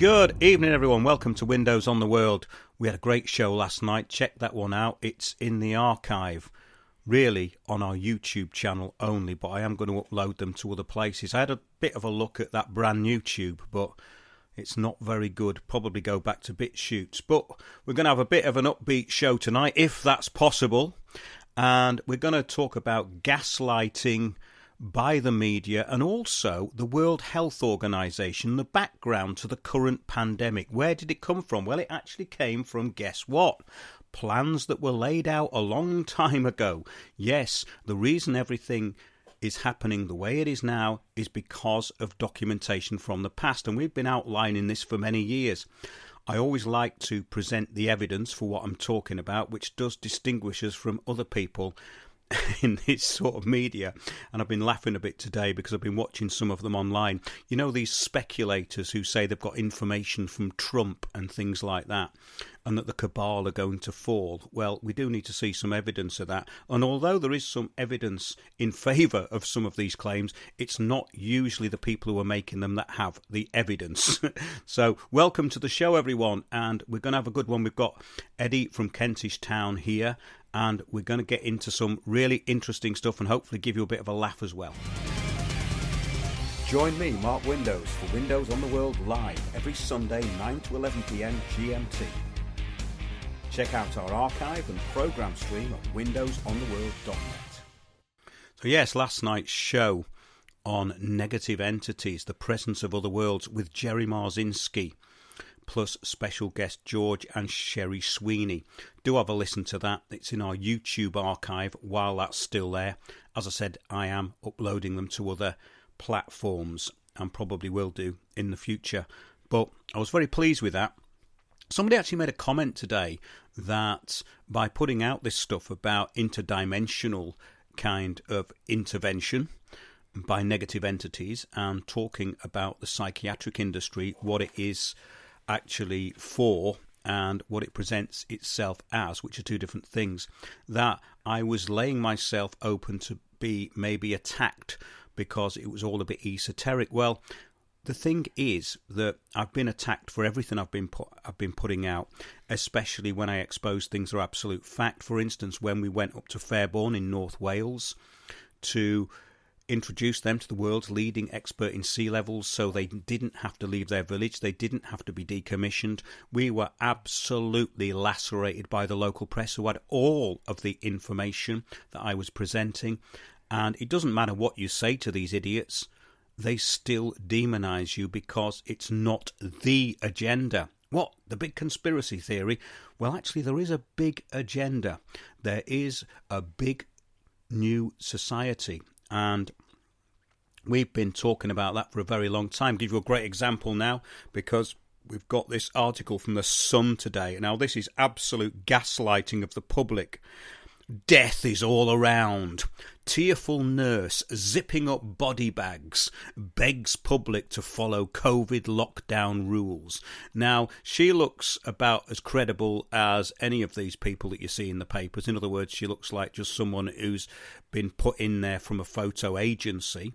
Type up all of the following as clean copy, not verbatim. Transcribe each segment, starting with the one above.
Good evening, everyone. Welcome to Windows on the World. We had a great show last night. Check that one out. It's in the archive, really on our YouTube channel only, but I am going to upload them to other places. I had a bit of a look at that brand new tube, but it's not very good. Probably go back to BitChutes. But we're going to have a bit of an upbeat show tonight, if that's possible. And we're going to talk about gaslighting by the media and also the World Health Organization, the background to the current pandemic. Where did it come from? Well, it actually came from, guess what? Plans that were laid out a long time ago. Yes, the reason everything is happening the way it is now is because of documentation from the past, and we've been outlining this for many years. I always like to present the evidence for what I'm talking about, which does distinguish us from other people in this sort of media. And I've been laughing a bit today because I've been watching some of them online. You know, these speculators who say they've got information from Trump and things like that, and that the cabal are going to fall. Well, we do need to see some evidence of that. And although there is some evidence in favour of some of these claims, it's not usually the people who are making them that have the evidence. So welcome to the show, everyone. And we're going to have a good one. We've got Eddie from Kentish Town here, and we're going to get into some really interesting stuff and hopefully give you a bit of a laugh as well. Join me, Mark Windows, for Windows on the World live every Sunday, 9 to 11 p.m. GMT. Check out our archive and programme stream at windowsontheworld.net. So yes, last night's show on negative entities, the presence of other worlds, with Jerry Marzinski, plus special guest George and Sherry Sweeney. Do have a listen to that. It's in our YouTube archive while that's still there. As I said, I am uploading them to other platforms and probably will do in the future. But I was very pleased with that. Somebody actually made a comment today that by putting out this stuff about interdimensional kind of intervention by negative entities and talking about the psychiatric industry, what it is actually for and what it presents itself as, which are two different things, that I was laying myself open to be maybe attacked because it was all a bit esoteric. Well, the thing is that I've been attacked for everything I've been putting out, especially when I expose things that are absolute fact. For instance, when we went up to Fairborn in North Wales to introduce them to the world's leading expert in sea levels so they didn't have to leave their village, they didn't have to be decommissioned. We were absolutely lacerated by the local press who had all of the information that I was presenting. And it doesn't matter what you say to these idiots, they still demonise you because it's not the agenda. What? The big conspiracy theory? Well, actually, there is a big agenda. There is a big new society. And we've been talking about that for a very long time. I'll give you a great example now because we've got this article from The Sun today. Now, this is absolute gaslighting of the public. Death is all around. Tearful nurse zipping up body bags begs public to follow COVID lockdown rules. Now, she looks about as credible as any of these people that you see in the papers. In other words, she looks like just someone who's been put in there from a photo agency.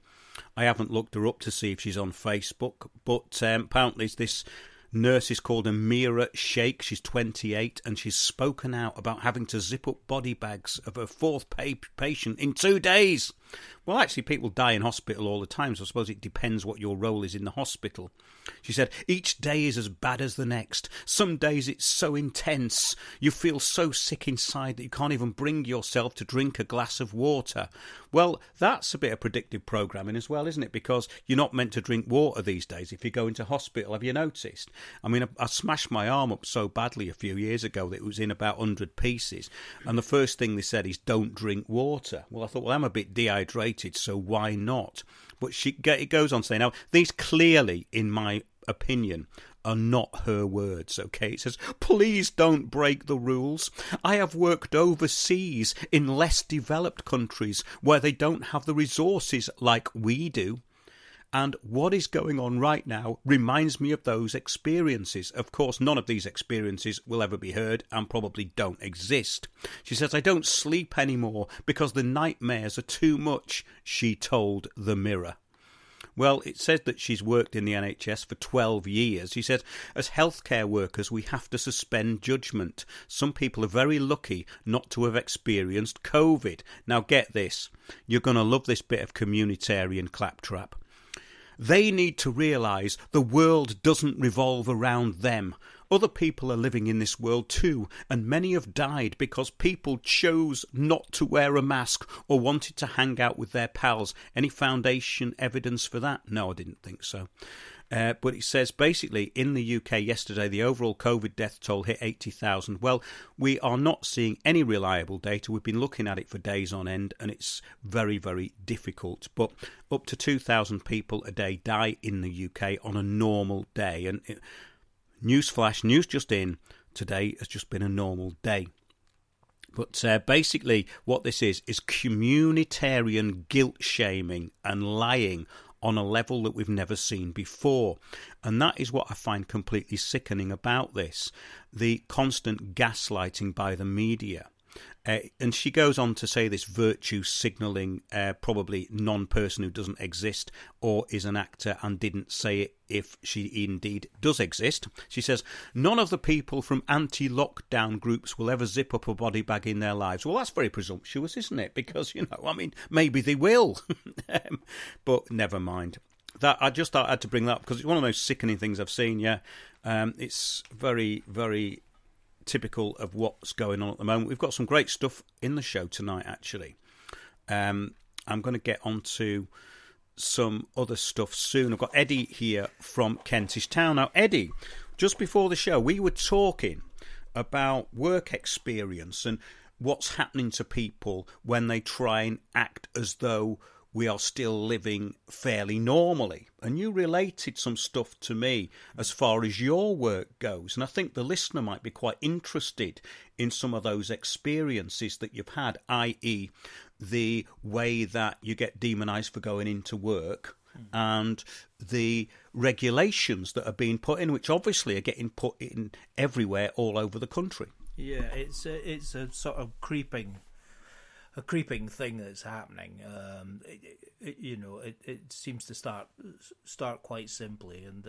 I haven't looked her up to see if she's on Facebook, but apparently this nurse is called Amira Sheikh. She's 28 and she's spoken out about having to zip up body bags of her fourth patient in 2 days. Well, actually, people die in hospital all the time, so I suppose it depends what your role is in the hospital. She said, each day is as bad as the next. Some days it's so intense. You feel so sick inside that you can't even bring yourself to drink a glass of water. Well, that's a bit of predictive programming as well, isn't it? Because you're not meant to drink water these days if you go into hospital. Have you noticed? I mean, I smashed my arm up so badly a few years ago that it was in about 100 pieces. And the first thing they said is, don't drink water. Well, I thought, well, I'm a bit dehydrated, so why not? But it goes on to say, now, these clearly, in my opinion, are not her words, okay? It says, please don't break the rules. I have worked overseas in less developed countries where they don't have the resources like we do. And what is going on right now reminds me of those experiences. Of course, none of these experiences will ever be heard and probably don't exist. She says, I don't sleep anymore because the nightmares are too much, she told the Mirror. Well, it says that she's worked in the NHS for 12 years. She says, as healthcare workers, we have to suspend judgment. Some people are very lucky not to have experienced COVID. Now, get this. You're going to love this bit of communitarian claptrap. They need to realise the world doesn't revolve around them. Other people are living in this world too, and many have died because people chose not to wear a mask or wanted to hang out with their pals. Any foundation evidence for that? No, I didn't think so. But it says basically in the UK yesterday, the overall COVID death toll hit 80,000. Well, we are not seeing any reliable data. We've been looking at it for days on end, and it's very, very difficult. But up to 2,000 people a day die in the UK on a normal day. And newsflash, news just in, today has just been a normal day. But basically what this is communitarian guilt shaming and lying on a level that we've never seen before. And that is what I find completely sickening about this, the constant gaslighting by the media. And she goes on to say this virtue signalling, probably non-person who doesn't exist or is an actor and didn't say it if she indeed does exist. She says, none of the people from anti-lockdown groups will ever zip up a body bag in their lives. Well, that's very presumptuous, isn't it? Because, maybe they will. But never mind. That I just thought I had to bring that up because it's one of those sickening things I've seen, yeah. It's very, very typical of what's going on at the moment. We've got some great stuff in the show tonight, actually. I'm going to get on to some other stuff soon. I've got Eddie here from Kentish Town. Now, Eddie, just before the show, we were talking about work experience and what's happening to people when they try and act as though we are still living fairly normally. And you related some stuff to me as far as your work goes. And I think the listener might be quite interested in some of those experiences that you've had, i.e. the way that you get demonised for going into work and the regulations that are being put in, which obviously are getting put in everywhere all over the country. Yeah, it's a sort of creeping thing that's happening. It seems to start quite simply, and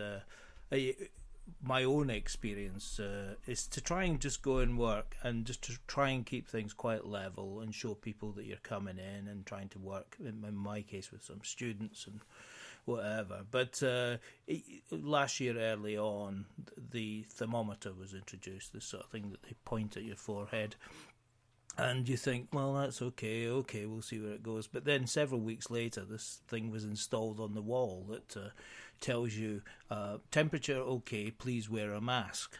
my own experience is to try and just go and work and just to try and keep things quite level and show people that you're coming in and trying to work, in my case with some students and whatever. But last year early on, the thermometer was introduced, this sort of thing that they point at your forehead. And you think, well, that's okay, we'll see where it goes. But then several weeks later, this thing was installed on the wall that tells you, temperature okay, please wear a mask.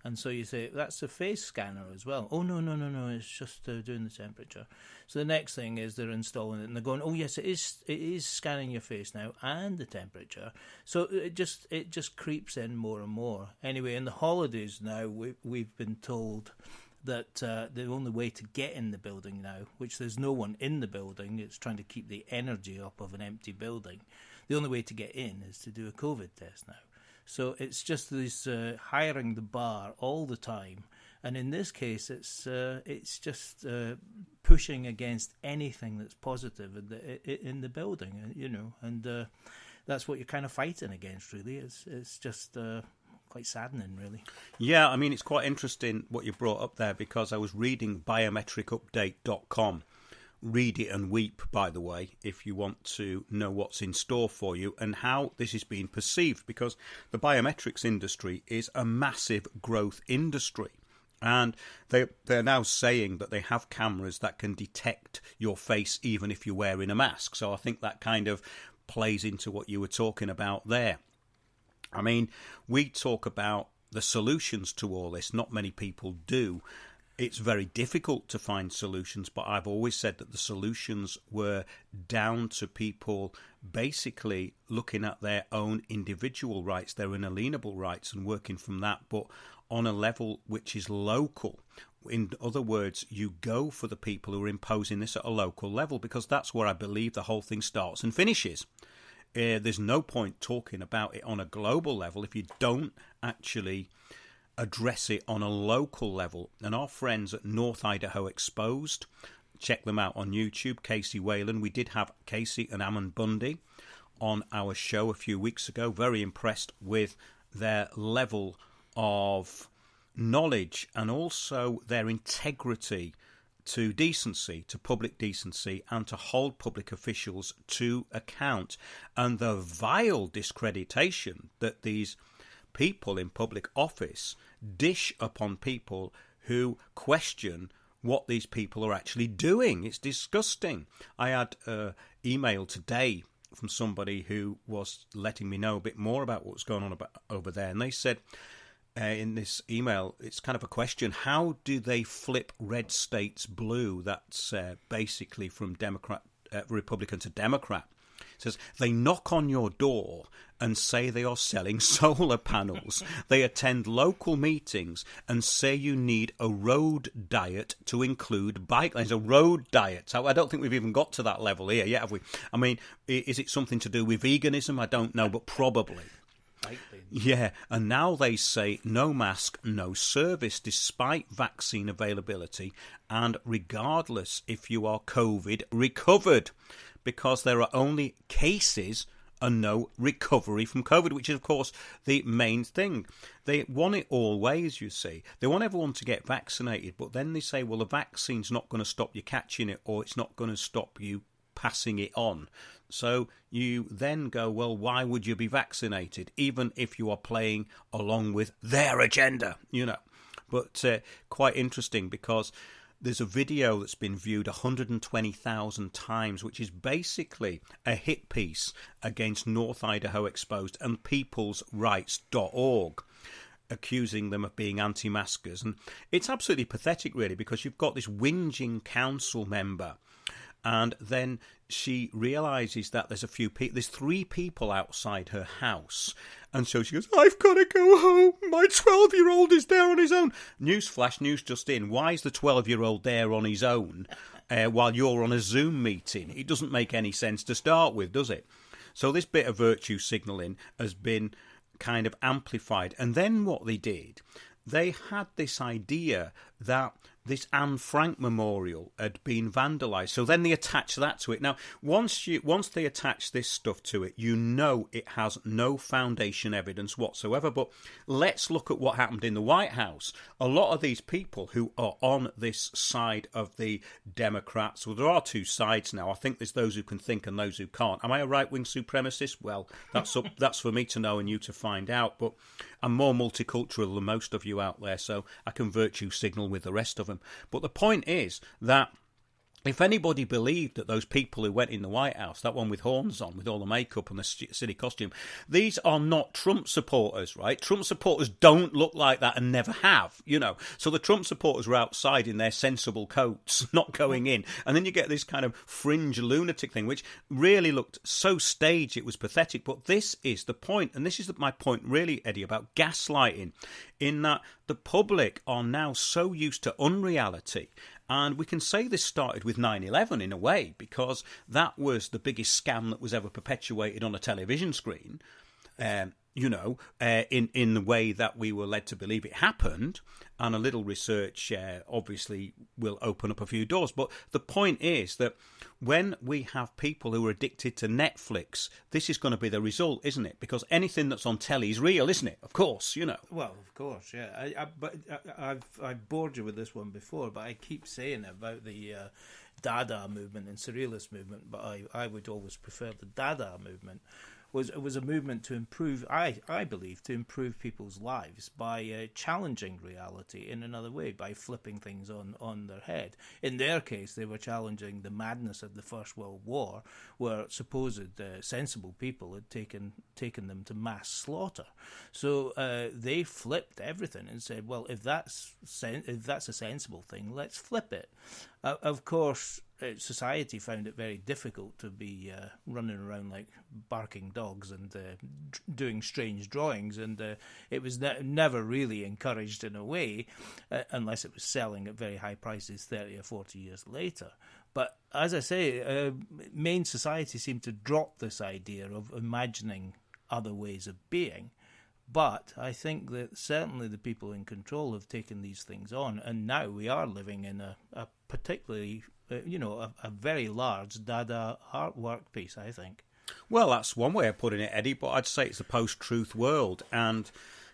And so you say, that's a face scanner as well. Oh, no, it's just doing the temperature. So the next thing is they're installing it, and they're going, oh, yes, it is scanning your face now and the temperature. So it just creeps in more and more. Anyway, in the holidays now, we've been told that the only way to get in the building now, which there's no one in the building, it's trying to keep the energy up of an empty building, the only way to get in is to do a COVID test now. So it's just this hiring the bar all the time, and in this case it's just pushing against anything that's positive in the building, and that's what you're kind of fighting against, really. It's just quite saddening, really. Yeah, I mean, it's quite interesting what you brought up there, because I was reading biometricupdate.com. Read it and weep, by the way, if you want to know what's in store for you and how this is being perceived, because the biometrics industry is a massive growth industry. And they're now saying that they have cameras that can detect your face even if you're wearing a mask. So I think that kind of plays into what you were talking about there. I mean, we talk about the solutions to all this. Not many people do. It's very difficult to find solutions, but I've always said that the solutions were down to people basically looking at their own individual rights, their inalienable rights, and working from that, but on a level which is local. In other words, you go for the people who are imposing this at a local level, because that's where I believe the whole thing starts and finishes. There's no point talking about it on a global level if you don't actually address it on a local level. And our friends at North Idaho Exposed, check them out on YouTube, Casey Whalen. We did have Casey and Ammon Bundy on our show a few weeks ago. Very impressed with their level of knowledge and also their integrity to decency, to public decency, and to hold public officials to account. And the vile discreditation that these people in public office dish upon people who question what these people are actually doing. It's disgusting. I had an email today from somebody who was letting me know a bit more about what was going on over there, and they said in this email, it's kind of a question: how do they flip red states blue? That's basically from Republican to Democrat. It says they knock on your door and say they are selling solar panels. They attend local meetings and say you need a road diet to include bike lanes. A road diet. So I don't think we've even got to that level here yet, have we? I mean, is it something to do with veganism? I don't know, but probably. Yeah, and now they say no mask, no service, despite vaccine availability, and regardless if you are COVID recovered, because there are only cases and no recovery from COVID, which is, of course, the main thing. They want it all ways, you see. They want everyone to get vaccinated, but then they say, well, the vaccine's not going to stop you catching it, or it's not going to stop you passing it on. So you then go, well, why would you be vaccinated, even if you are playing along with their agenda, you know? But quite interesting, because there's a video that's been viewed 120,000 times, which is basically a hit piece against North Idaho Exposed and peoplesrights.org, accusing them of being anti-maskers. And it's absolutely pathetic, really, because you've got this whinging council member, and then she realises that there's there's 3 people outside her house. And so she goes, I've got to go home. My 12-year-old is there on his own. Newsflash, news just in. Why is the 12-year-old there on his own while you're on a Zoom meeting? It doesn't make any sense to start with, does it? So this bit of virtue signalling has been kind of amplified. And then what they did, they had this idea that this Anne Frank memorial had been vandalised. So then they attach that to it. Now, once they attach this stuff to it, you know it has no foundation evidence whatsoever. But let's look at what happened in the White House. A lot of these people who are on this side of the Democrats, well, there are 2 sides now. I think there's those who can think and those who can't. Am I a right-wing supremacist? Well, that's for me to know and you to find out. But I'm more multicultural than most of you out there, so I can virtue signal with the rest of them. But the point is that if anybody believed that those people who went in the White House, that one with horns on, with all the makeup and the silly costume, these are not Trump supporters, right? Trump supporters don't look like that and never have, you know. So the Trump supporters were outside in their sensible coats, not going in. And then you get this kind of fringe lunatic thing, which really looked so staged, it was pathetic. But this is the point, and this is my point really, Eddie, about gaslighting, in that the public are now so used to unreality. And we can say this started with 9/11 in a way, because that was the biggest scam that was ever perpetuated on a television screen, in the way that we were led to believe it happened. And a little research obviously will open up a few doors. But the point is that when we have people who are addicted to Netflix, this is going to be the result, isn't it? Because anything that's on telly is real, isn't it? Of course, you know. Well, of course, yeah. I've bored you with this one before, but I keep saying about the Dada movement and Surrealist movement, but I would always prefer the Dada movement. It was a movement to improve, I believe, to improve people's lives by challenging reality in another way, by flipping things on their head. In their case, they were challenging the madness of the First World War, where supposed sensible people had taken them to mass slaughter. So they flipped everything and said, well, if that's a sensible thing, let's flip it. Of course, society found it very difficult to be running around like barking dogs and doing strange drawings, and it was never really encouraged in a way, unless it was selling at very high prices 30 or 40 years later. But as I say, main society seemed to drop this idea of imagining other ways of being. But I think that certainly the people in control have taken these things on, and now we are living in a particularly, a very large Dada artwork piece, I think. Well, that's one way of putting it, Eddie, but I'd say it's a post-truth world. And,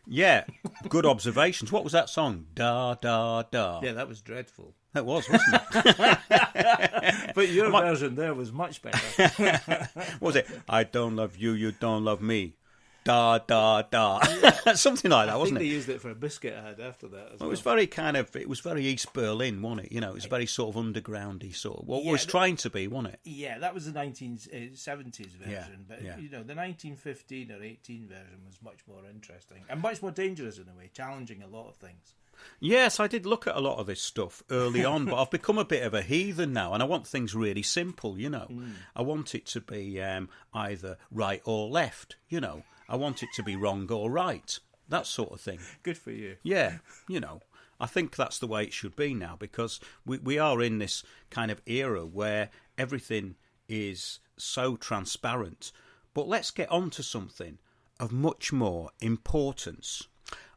yeah, good observations. What was that song? Da, da, da. Yeah, that was dreadful. That was, wasn't it? But your version there was much better. What was it? I don't love you, you don't love me. Da, da, da. Something like that, wasn't I think it? they used it for a biscuit ad after that as well. It was very it was very East Berlin, wasn't it? You know, it was very sort of undergroundy sort of, what it was trying to be, wasn't it? Yeah, that was the 1970s version. Yeah, But, yeah. you know, the 1915 or 18 version was much more interesting and much more dangerous in a way, challenging a lot of things. Yes, I did look at a lot of this stuff early on, but I've become a bit of a heathen now, and I want things really simple, you know. I want it to be either right or left, you know. I want it to be wrong or right, that sort of thing. Good for you. Yeah, you know, I think that's the way it should be now, because we are in this kind of era where everything is so transparent. But let's get on to something of much more importance.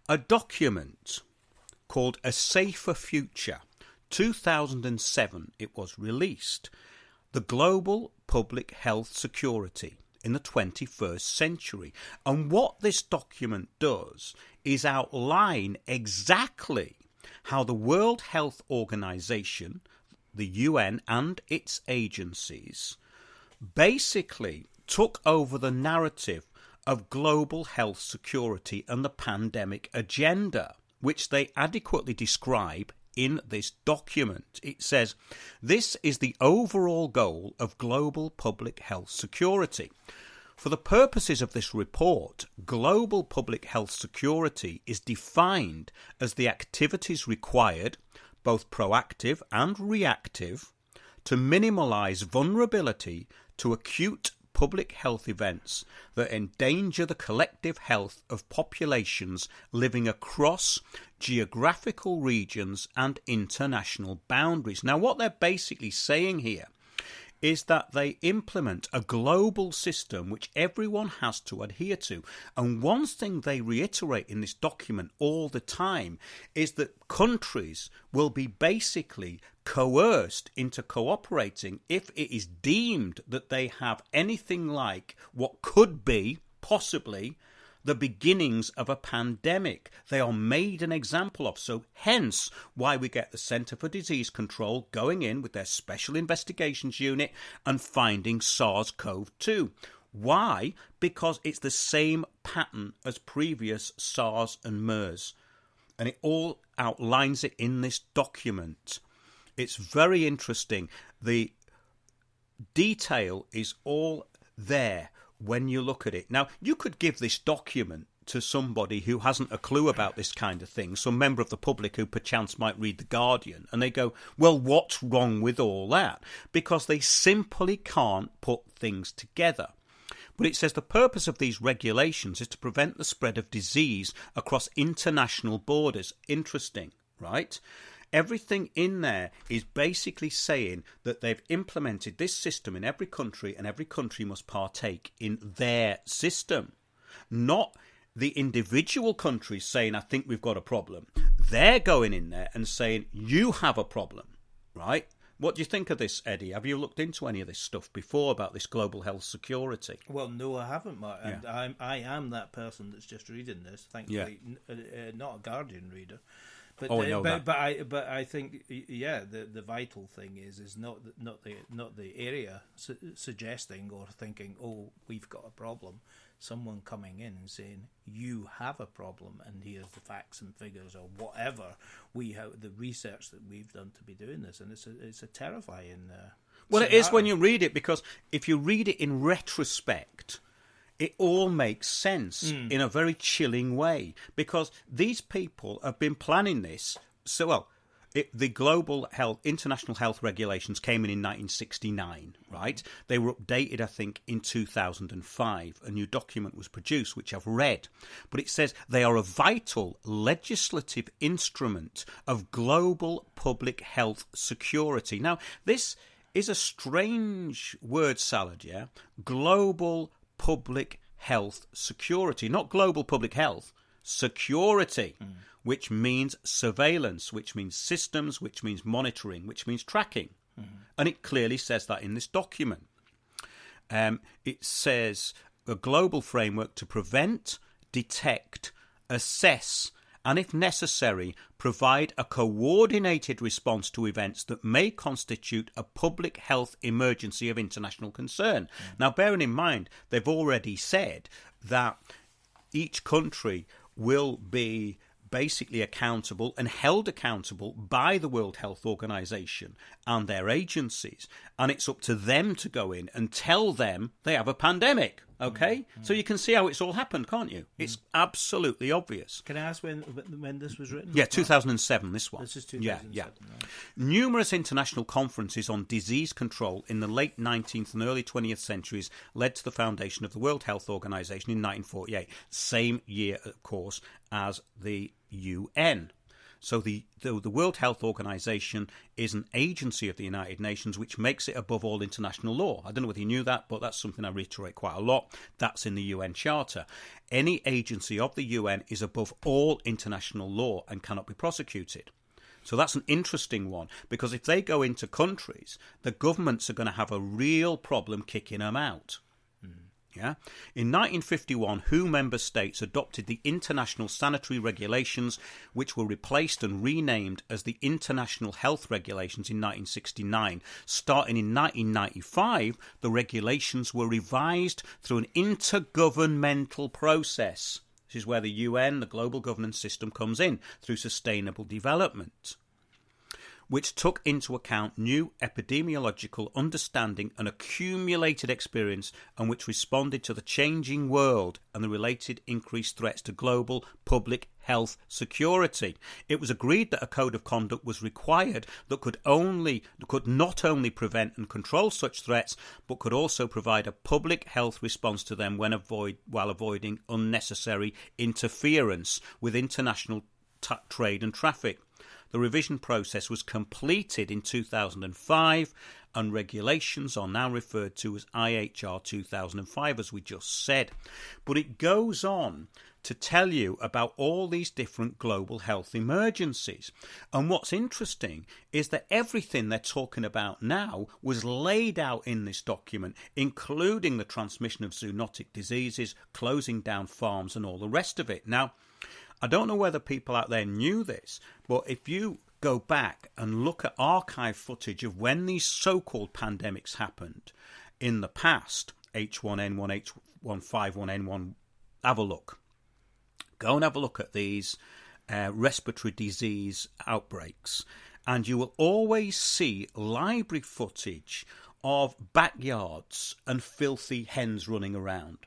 A document called A Safer Future, 2007 it was released. The Global Public Health Security in the 21st century. And what this document does is outline exactly how the World Health Organization, the UN and its agencies, basically took over the narrative of global health security and the pandemic agenda, which they adequately describe in this document. It says, this is the overall goal of global public health security. For the purposes of this report, global public health security is defined as the activities required, both proactive and reactive, to minimise vulnerability to acute public health events that endanger the collective health of populations living across geographical regions and international boundaries. Now, what they're basically saying here is that they implement a global system which everyone has to adhere to. And one thing they reiterate in this document all the time is that countries will be basically coerced into cooperating if it is deemed that they have anything like what could be, possibly, the beginnings of a pandemic. They are made an example of. So hence why we get the Centre for Disease Control going in with their Special Investigations Unit and finding SARS-CoV-2. Why? Because it's the same pattern as previous SARS and MERS. And it all outlines it in this document. It's very interesting. The detail is all there when you look at it. Now, you could give this document to somebody who hasn't a clue about this kind of thing, some member of the public who perchance might read The Guardian, and they go, well, what's wrong with all that? Because they simply can't put things together. But it says the purpose of these regulations is to prevent the spread of disease across international borders. Interesting, right? Everything in there is basically saying that they've implemented this system in every country, and every country must partake in their system. Not the individual countries saying, I think we've got a problem. They're going in there and saying, you have a problem, right? What do you think of this, Eddie? Have you looked into any of this stuff before about this global health security? Well, no, I haven't, Mark. Yeah. And I am that person that's just reading this, thankfully, not a Guardian reader. But, but I think the vital thing is not the area suggesting or thinking, oh, we've got a problem. Someone coming in and saying you have a problem, and here's the facts and figures or whatever we have, the research that we've done to be doing this, and it's a terrifying. Well, it is when you read it, because if you read it in retrospect, it all makes sense in a very chilling way, because these people have been planning this. So, well, the global health, international health regulations came in 1969, right? They were updated, I think, in 2005. A new document was produced, which I've read. But it says they are a vital legislative instrument of global public health security. Now, this is a strange word salad, yeah? Global public health security, not global public health, security, which means surveillance, which means systems, which means monitoring, which means tracking. And it clearly says that in this document. It says a global framework to prevent, detect, assess, and if necessary, provide a coordinated response to events that may constitute a public health emergency of international concern. Now, bearing in mind, they've already said that each country will be basically accountable and held accountable by the World Health Organization and their agencies, and it's up to them to go in and tell them they have a pandemic. Okay, so you can see how it's all happened, can't you? It's absolutely obvious. Can I ask when this was written? Yeah, 2007, this one. This is 2007. Yeah. Right. Numerous international conferences on disease control in the late 19th and early 20th centuries led to the foundation of the World Health Organization in 1948, same year, of course, as the UN. So the World Health Organization is an agency of the United Nations which makes it above all international law. I don't know whether you knew that, but that's something I reiterate quite a lot. That's in the UN Charter. Any agency of the UN is above all international law and cannot be prosecuted. So that's an interesting one, because if they go into countries, the governments are going to have a real problem kicking them out. Yeah. In 1951, WHO member states adopted the International Sanitary Regulations, which were replaced and renamed as the International Health Regulations in 1969. Starting in 1995, the regulations were revised through an intergovernmental process. This is where the UN, the global governance system, comes in through sustainable development, which took into account new epidemiological understanding and accumulated experience, and which responded to the changing world and the related increased threats to global public health security. It was agreed that a code of conduct was required that could not only prevent and control such threats, but could also provide a public health response to them while avoiding unnecessary interference with international trade and traffic. The revision process was completed in 2005, and regulations are now referred to as IHR 2005, as we just said. But it goes on to tell you about all these different global health emergencies. And what's interesting is that everything they're talking about now was laid out in this document, including the transmission of zoonotic diseases, closing down farms, and all the rest of it. Now, I don't know whether people out there knew this, but if you go back and look at archive footage of when these so-called pandemics happened in the past, H1N1, H151N1, have a look. Go and have a look at these respiratory disease outbreaks, and you will always see library footage of backyards and filthy hens running around.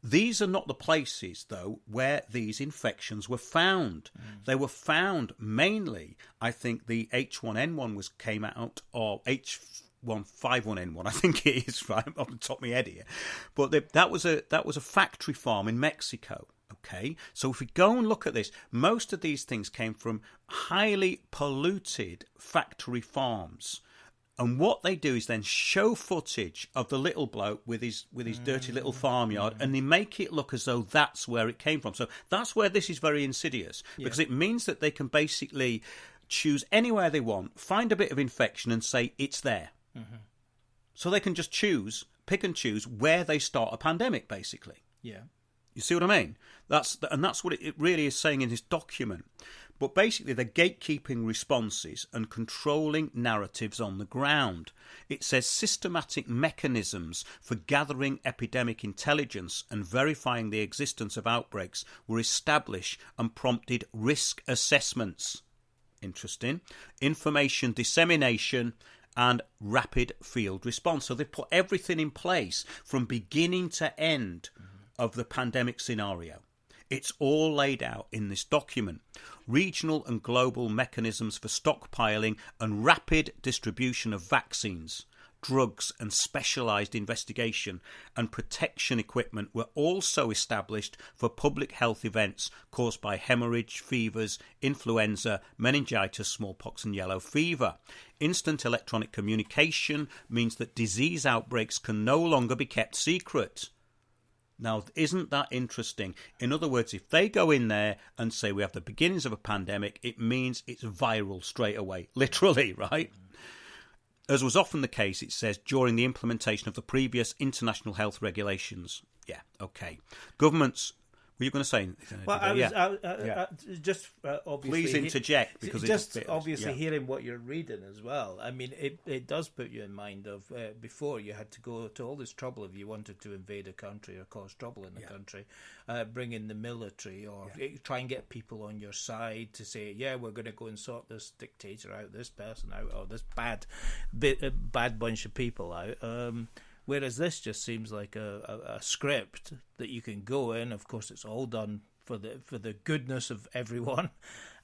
These are not the places, though, where these infections were found. They were found mainly, I think the H1N1 came out, or H151N1, I think it is, right off the top of my head here. But that was a factory farm in Mexico. Okay, so if we go and look at this, most of these things came from highly polluted factory farms. And what they do is then show footage of the little bloke with his dirty little farmyard, and they make it look as though that's where it came from. So that's where this is very insidious, because it means that they can basically choose anywhere they want, find a bit of infection and say it's there. Mm-hmm. So they can just pick and choose where they start a pandemic, basically. Yeah. You see what I mean? That's what it really is saying in this document. But basically, they're gatekeeping responses and controlling narratives on the ground. It says systematic mechanisms for gathering epidemic intelligence and verifying the existence of outbreaks were established and prompted risk assessments. Interesting. Information dissemination and rapid field response. So they put everything in place from beginning to end of the pandemic scenario. It's all laid out in this document. Regional and global mechanisms for stockpiling and rapid distribution of vaccines, drugs and specialised investigation and protection equipment were also established for public health events caused by hemorrhage, fevers, influenza, meningitis, smallpox and yellow fever. Instant electronic communication means that disease outbreaks can no longer be kept secret. Now, isn't that interesting? In other words, if they go in there and say we have the beginnings of a pandemic, it means it's viral straight away, literally, right? as was often the case, it says, during the implementation of the previous international health regulations. Yeah, okay. Governments... Were you going to say anything? Well, just obviously... Please interject, because just obviously hearing what you're reading as well. I mean, it does put you in mind of before you had to go to all this trouble if you wanted to invade a country or cause trouble in the country, bring in the military or try and get people on your side to say, yeah, we're going to go and sort this dictator out, this person out, or this bad bunch of people out. Whereas this just seems like a script that you can go in. Of course, it's all done for the goodness of everyone,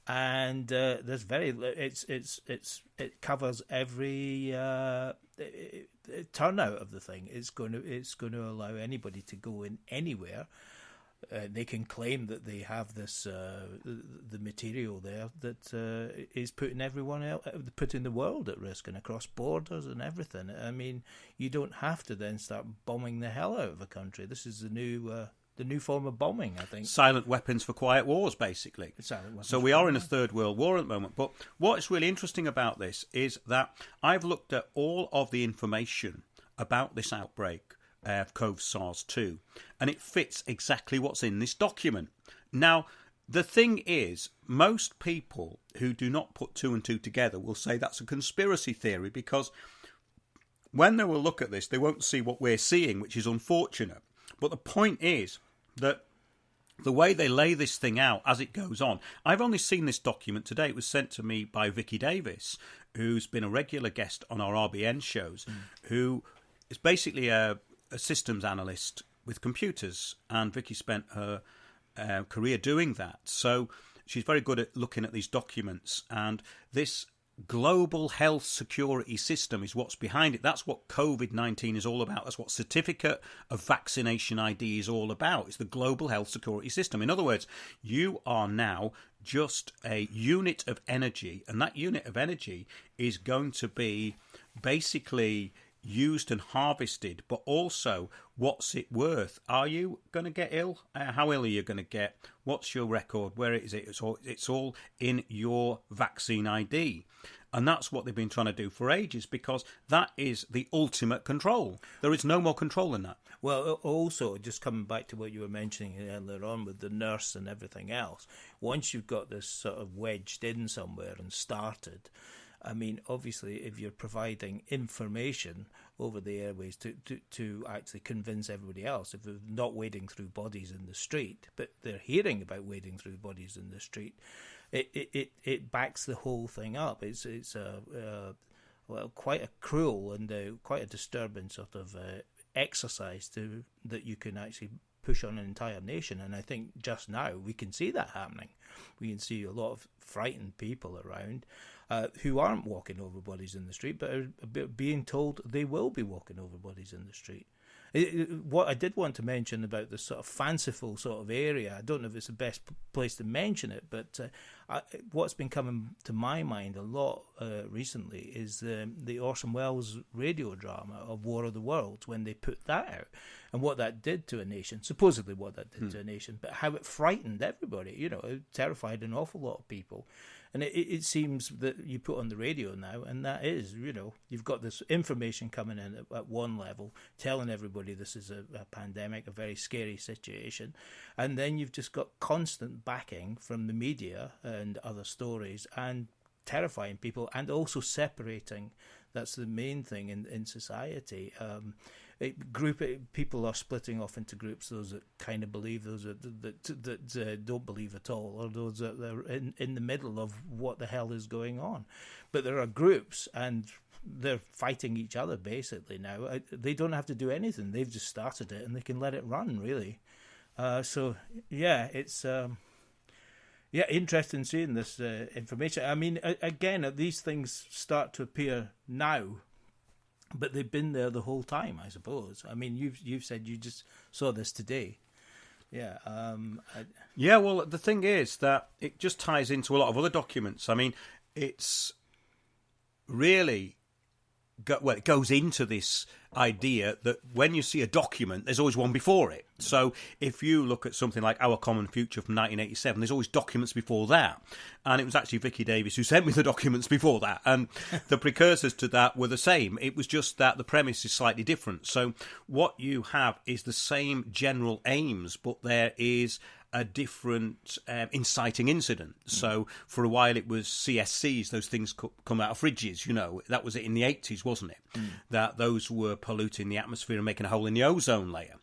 and there's it covers every turnout of the thing. It's going to allow anybody to go in anywhere. They can claim that they have this the material there that is putting putting the world at risk and across borders and everything. I mean, you don't have to then start bombing the hell out of a country. This is the new form of bombing, I think. Silent weapons for quiet wars, basically. So we are in a third world war at the moment. But what is really interesting about this is that I've looked at all of the information about this outbreak of SARS-2, and it fits exactly what's in this document. Now, the thing is, most people who do not put two and two together will say that's a conspiracy theory, because when they will look at this, they won't see what we're seeing, which is unfortunate. But the point is that the way they lay this thing out as it goes on, I've only seen this document today. It was sent to me by Vicky Davis, who's been a regular guest on our RBN shows, who is basically a systems analyst with computers, and Vicky spent her career doing that. So she's very good at looking at these documents, and this global health security system is what's behind it. That's what COVID-19 is all about. That's what Certificate of Vaccination ID is all about. It's the global health security system. In other words, you are now just a unit of energy, and that unit of energy is going to be basically used and harvested, but also what's it worth? Are you going to get ill? How ill are you going to get? What's your record? Where is it? It's all in your vaccine ID. And that's what they've been trying to do for ages, because that is the ultimate control. There is no more control than that. Well, also, just coming back to what you were mentioning earlier on with the nurse and everything else, once you've got this sort of wedged in somewhere and started, I mean, obviously, if you're providing information over the airways to actually convince everybody else, if they're not wading through bodies in the street, but they're hearing about wading through bodies in the street, it backs the whole thing up. It's quite a cruel and quite a disturbing sort of exercise that you can actually push on an entire nation. And I think just now we can see that happening. We can see a lot of frightened people around who aren't walking over bodies in the street, but are being told they will be walking over bodies in the street. What I did want to mention about this sort of fanciful sort of area, I don't know if it's the best place to mention it, but what's been coming to my mind a lot recently is the Orson Welles radio drama of War of the Worlds, when they put that out, and what that did to a nation, supposedly what that did to a nation, but how it frightened everybody, it terrified an awful lot of people. And it seems that you put on the radio now, and that is, you've got this information coming in at one level, telling everybody this is a pandemic, a very scary situation. And then you've just got constant backing from the media and other stories, and terrifying people, and also separating. That's the main thing in society. People are splitting off into groups, those that kind of believe, those that don't believe at all, or those that are in the middle of what the hell is going on. But there are groups, and they're fighting each other basically now. They don't have to do anything. They've just started it, and they can let it run, really. It's interesting seeing this information. I mean, again, these things start to appear now, but they've been there the whole time, I suppose. I mean, you've said you just saw this today. Yeah. Well, the thing is that it just ties into a lot of other documents. I mean, it's really it goes into this idea that when you see a document, there's always one before it. So if you look at something like Our Common Future from 1987, there's always documents before that. And it was actually Vicky Davis who sent me the documents before that. And the precursors to that were the same. It was just that the premise is slightly different. So what you have is the same general aims, but there is a different inciting incident. So for a while it was CSCs, those things come out of fridges, that was it in the 80s, wasn't it? That those were polluting the atmosphere and making a hole in the ozone layer.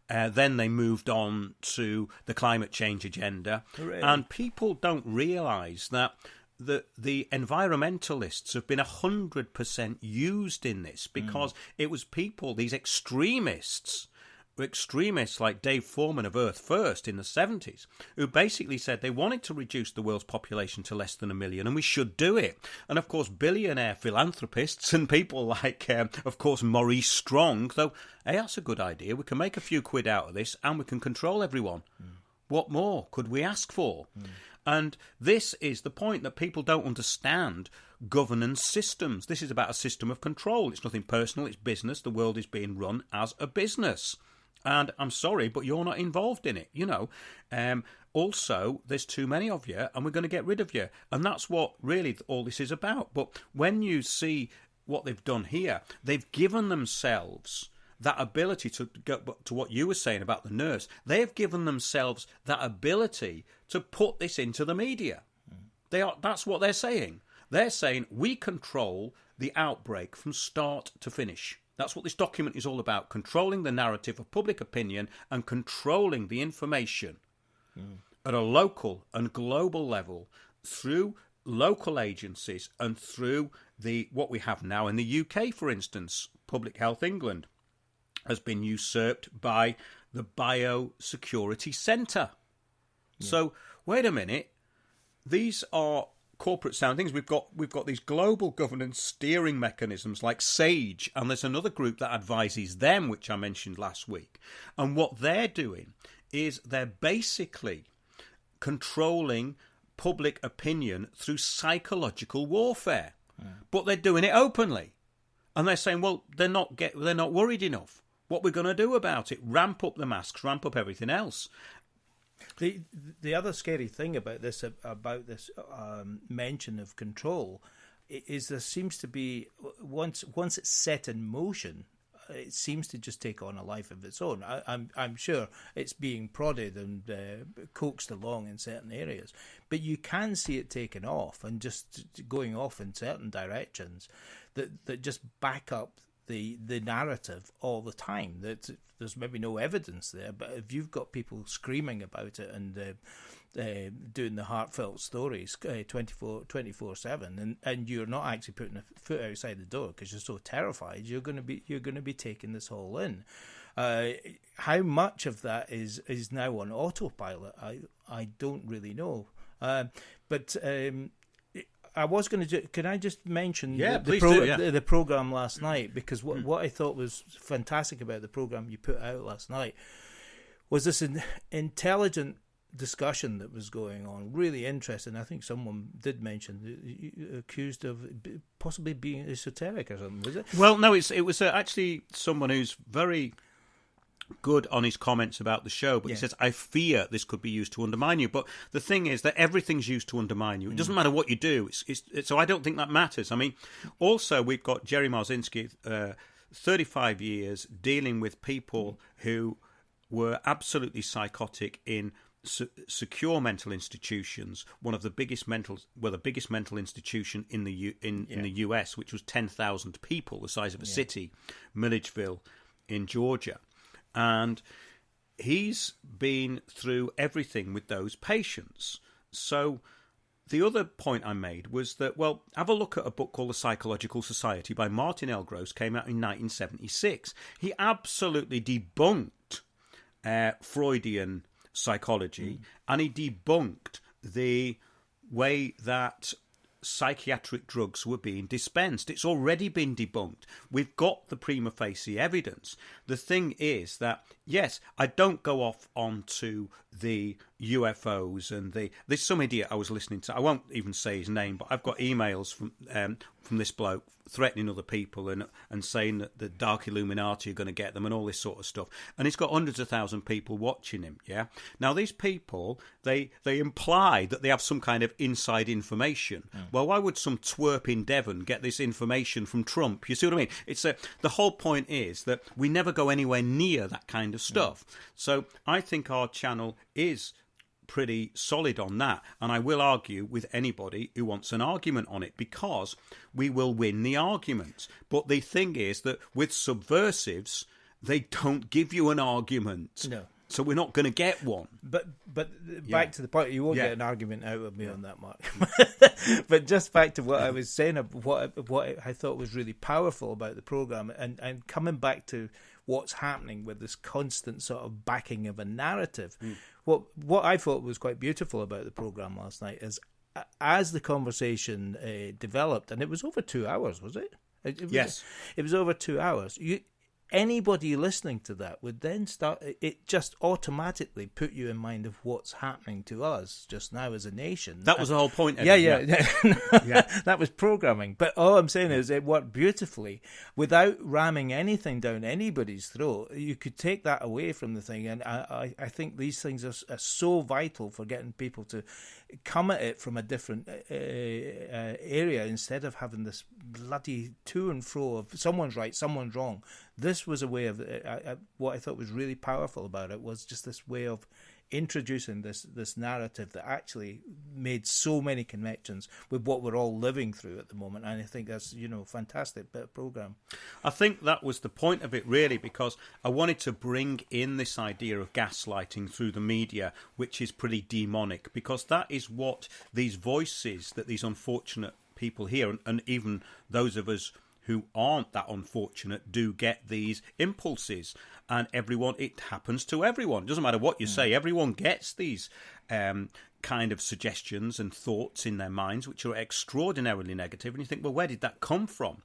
Then they moved on to the climate change agenda. Hooray. And people don't realise that the environmentalists have been 100% used in this, because it was people, these extremists like Dave Foreman of Earth First in the 70s, who basically said they wanted to reduce the world's population to less than 1 million, and we should do it. And of course, billionaire philanthropists and people like, of course, Maurice Strong, though, hey, that's a good idea. We can make a few quid out of this and we can control everyone. What more could we ask for? And this is the point, that people don't understand governance systems. This is about a system of control. It's nothing personal, it's business. The world is being run as a business. And I'm sorry, but you're not involved in it, Also, there's too many of you, and we're going to get rid of you. And that's what really all this is about. But when you see what they've done here, they've given themselves that ability to go to what you were saying about the nurse. They have given themselves that ability to put this into the media. That's what they're saying. They're saying we control the outbreak from start to finish. That's what this document is all about, controlling the narrative of public opinion and controlling the information at a local and global level through local agencies and through what we have now in the UK, for instance. Public Health England has been usurped by the Biosecurity Centre. So, wait a minute, these are corporate sound things. We've got these global governance steering mechanisms like SAGE, and there's another group that advises them, which I mentioned last week. And what they're doing is they're basically controlling public opinion through psychological warfare. But they're doing it openly. And they're saying, well, they're not worried enough. What we're going to do about it? Ramp up the masks, ramp up everything else. The other scary thing about this mention of control is there seems to be, once it's set in motion, it seems to just take on a life of its own. I'm sure it's being prodded and coaxed along in certain areas, but you can see it taking off and just going off in certain directions that just back up the narrative all the time. That there's maybe no evidence there, but if you've got people screaming about it and doing the heartfelt stories 24/7, and you're not actually putting a foot outside the door because you're so terrified, you're going to be taking this all in. How much of that is now on autopilot? I don't really know, but. I was going to. Can I just mention the program last night? Because what I thought was fantastic about the program you put out last night was this intelligent discussion that was going on. Really interesting. I think someone did mention accused of possibly being esoteric or something. Was it? Well, no. It was actually someone who's very good on his comments about the show, but he says, I fear this could be used to undermine you. But the thing is that everything's used to undermine you. It doesn't matter what you do. So I don't think that matters. I mean, also we've got Jerry Marzinski, 35 years dealing with people who were absolutely psychotic in secure mental institutions. One of the biggest mental institution in the US, which was 10,000 people, the size of a city, Milledgeville in Georgia. And he's been through everything with those patients. So the other point I made was that, well, have a look at a book called The Psychological Society by Martin L. Gross, came out in 1976. He absolutely debunked Freudian psychology, and he debunked the way that psychiatric drugs were being dispensed. It's already been debunked. We've got the prima facie evidence. The thing is that, yes, I don't go off onto the UFOs and there's some idiot I was listening to. I won't even say his name, but I've got emails from this bloke threatening other people and saying that the Dark Illuminati are going to get them and all this sort of stuff. And he's got hundreds of thousands of people watching him. Yeah. Now these people they imply that they have some kind of inside information. Well, why would some twerp in Devon get this information from Trump? You see what I mean? It's the whole point is that we never go anywhere near that kind of stuff. So I think our channel is pretty solid on that, and I will argue with anybody who wants an argument on it, because we will win the argument. But the thing is that with subversives, they don't give you an argument. No. So we're not going to get one. But back to the point, you won't get an argument out of me on that, Mark. But just back to what I was saying, what I thought was really powerful about the programme, and coming back to what's happening with this constant sort of backing of a narrative. What I thought was quite beautiful about the programme last night is, as the conversation developed, and it was over 2 hours, was it? Yes. It was over 2 hours. Anybody listening to that would then it just automatically put you in mind of what's happening to us just now as a nation. That was the whole point. Yeah. That was programming. But all I'm saying is it worked beautifully without ramming anything down anybody's throat. You could take that away from the thing. And I think these things are so vital for getting people to come at it from a different area, instead of having this bloody to and fro of someone's right, someone's wrong. This was a way of what I thought was really powerful about it was just this way of introducing this narrative that actually made so many connections with what we're all living through at the moment. And I think that's fantastic bit of programme. I think that was the point of it, really, because I wanted to bring in this idea of gaslighting through the media, which is pretty demonic, because that is what these voices that these unfortunate people hear, and even those of us who aren't that unfortunate do get these impulses. And it happens to everyone. It doesn't matter what you say, everyone gets these kind of suggestions and thoughts in their minds which are extraordinarily negative, and you think, well, where did that come from?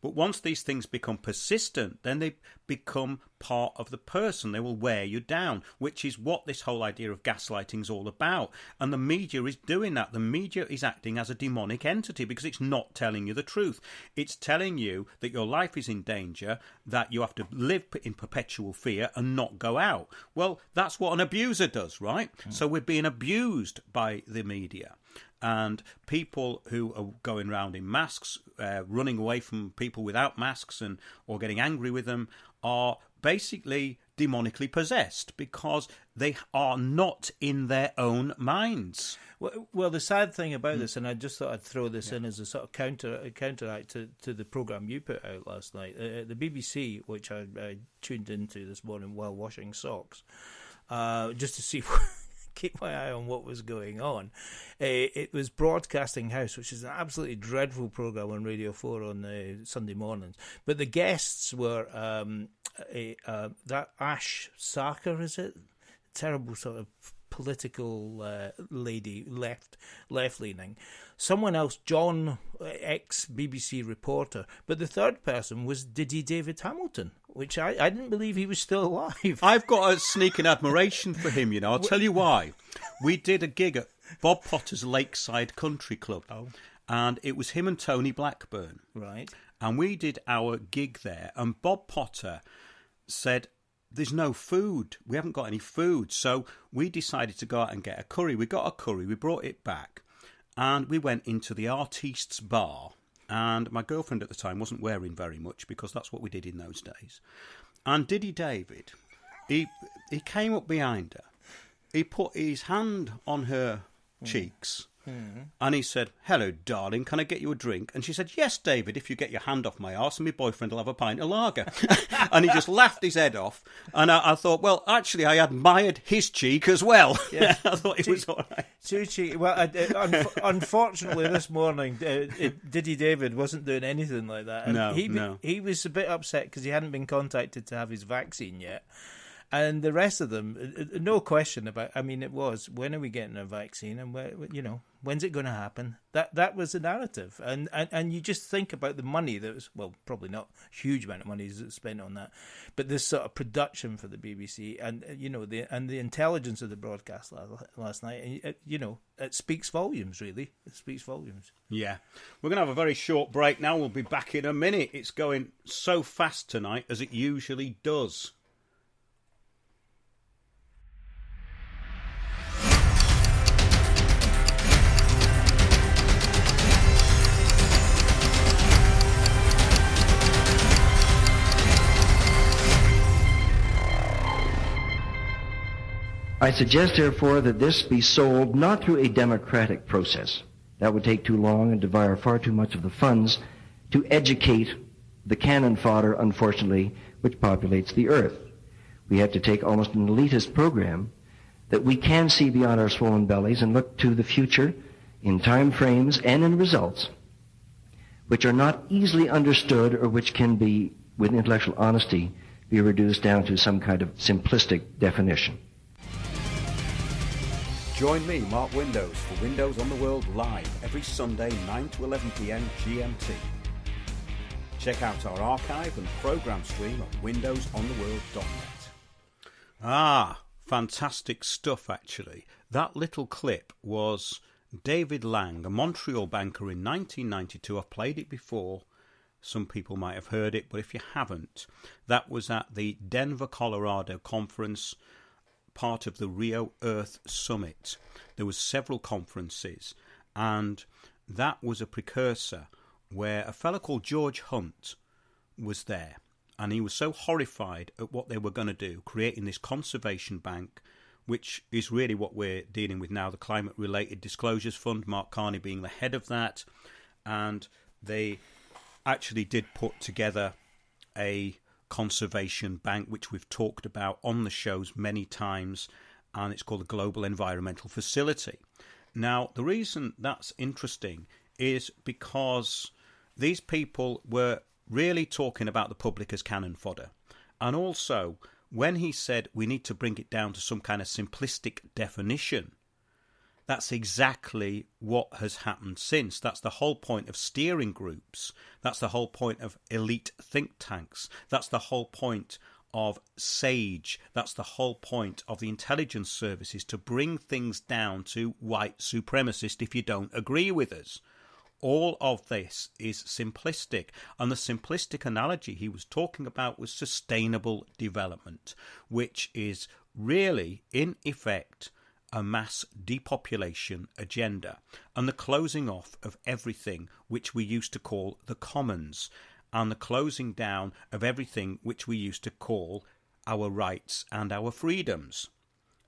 But once these things become persistent, then they become part of the person. They will wear you down, which is what this whole idea of gaslighting is all about. And the media is doing that. The media is acting as a demonic entity because it's not telling you the truth. It's telling you that your life is in danger, that you have to live in perpetual fear and not go out. Well, that's what an abuser does, right? So we're being abused by the media. And people who are going around in masks, running away from people without masks or getting angry with them, are basically demonically possessed because they are not in their own minds. Well, the sad thing about this, and I just thought I'd throw this in as a sort of counteract to the programme you put out last night, the BBC, which I tuned into this morning while washing socks, just to see... keep my eye on what was going on. It was Broadcasting House, which is an absolutely dreadful programme on Radio 4 on Sunday mornings. But the guests were that Ash Sarkar, is it? Terrible sort of political lady, left-leaning. Someone else, John, ex-BBC reporter. But the third person was Diddy David Hamilton, which I didn't believe he was still alive. I've got a sneaking admiration for him, I'll tell you why. We did a gig at Bob Potter's Lakeside Country Club, and it was him and Tony Blackburn. Right. And we did our gig there, and Bob Potter said, there's no food. We haven't got any food. So we decided to go out and get a curry. We got a curry. We brought it back. And we went into the Artistes Bar. And my girlfriend at the time wasn't wearing very much because that's what we did in those days. And Diddy David, he came up behind her. He put his hand on her cheeks. And he said, hello, darling, can I get you a drink? And she said, yes, David, if you get your hand off my arse and my boyfriend will have a pint of lager. And he just laughed his head off. And I thought, well, actually, I admired his cheek as well. Yes. I thought it was all right. Too cheeky. Well, unfortunately, this morning, Diddy David wasn't doing anything like that. And No. He was a bit upset because he hadn't been contacted to have his vaccine yet. And the rest of them, no question about. I mean, it was, when are we getting a vaccine, and when's it going to happen? That was the narrative, and you just think about the money that was, well, probably not a huge amount of money is spent on that, but this sort of production for the BBC, and the intelligence of the broadcast last night, it speaks volumes. Really, it speaks volumes. Yeah, we're going to have a very short break now. We'll be back in a minute. It's going so fast tonight, as it usually does. I suggest, therefore, that this be sold not through a democratic process. That would take too long and devour far too much of the funds to educate the cannon fodder, unfortunately, which populates the earth. We have to take almost an elitist program that we can see beyond our swollen bellies and look to the future in time frames and in results which are not easily understood, or which can be, with intellectual honesty, be reduced down to some kind of simplistic definition. Join me, Mark Windows, for Windows on the World live every Sunday 9 to 11 p.m. GMT. Check out our archive and programme stream at windowsontheworld.net. Ah, fantastic stuff, actually. That little clip was David Lang, a Montreal banker in 1992. I've played it before. Some people might have heard it, but if you haven't, that was at the Denver, Colorado conference, part of the Rio Earth Summit. There was several conferences, and that was a precursor where a fellow called George Hunt was there, and he was so horrified at what they were going to do, creating this conservation bank, which is really what we're dealing with now, the Climate Related Disclosures Fund, Mark Carney being the head of that, and they actually did put together a conservation bank, which we've talked about on the shows many times, and it's called the Global Environmental Facility. Now, the reason that's interesting is because these people were really talking about the public as cannon fodder, and also when he said we need to bring it down to some kind of simplistic definition, that's exactly what has happened since. That's the whole point of steering groups. That's the whole point of elite think tanks. That's the whole point of SAGE. That's the whole point of the intelligence services, to bring things down to white supremacist if you don't agree with us. All of this is simplistic, and the simplistic analogy he was talking about was sustainable development, which is really, in effect, a mass depopulation agenda, and the closing off of everything which we used to call the commons, and the closing down of everything which we used to call our rights and our freedoms,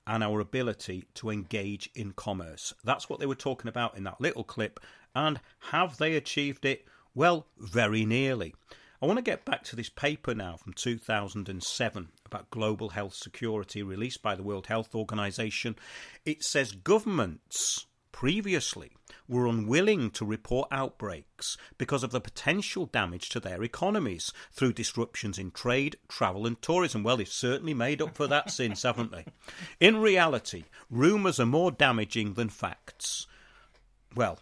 and our ability to engage in commerce. That's what they were talking about in that little clip, and have they achieved it? Well, very nearly. I want to get back to this paper now from 2007 about global health security released by the World Health Organization. It says governments previously were unwilling to report outbreaks because of the potential damage to their economies through disruptions in trade, travel and tourism. Well, they've certainly made up for that since, haven't they? In reality, rumours are more damaging than facts. Well,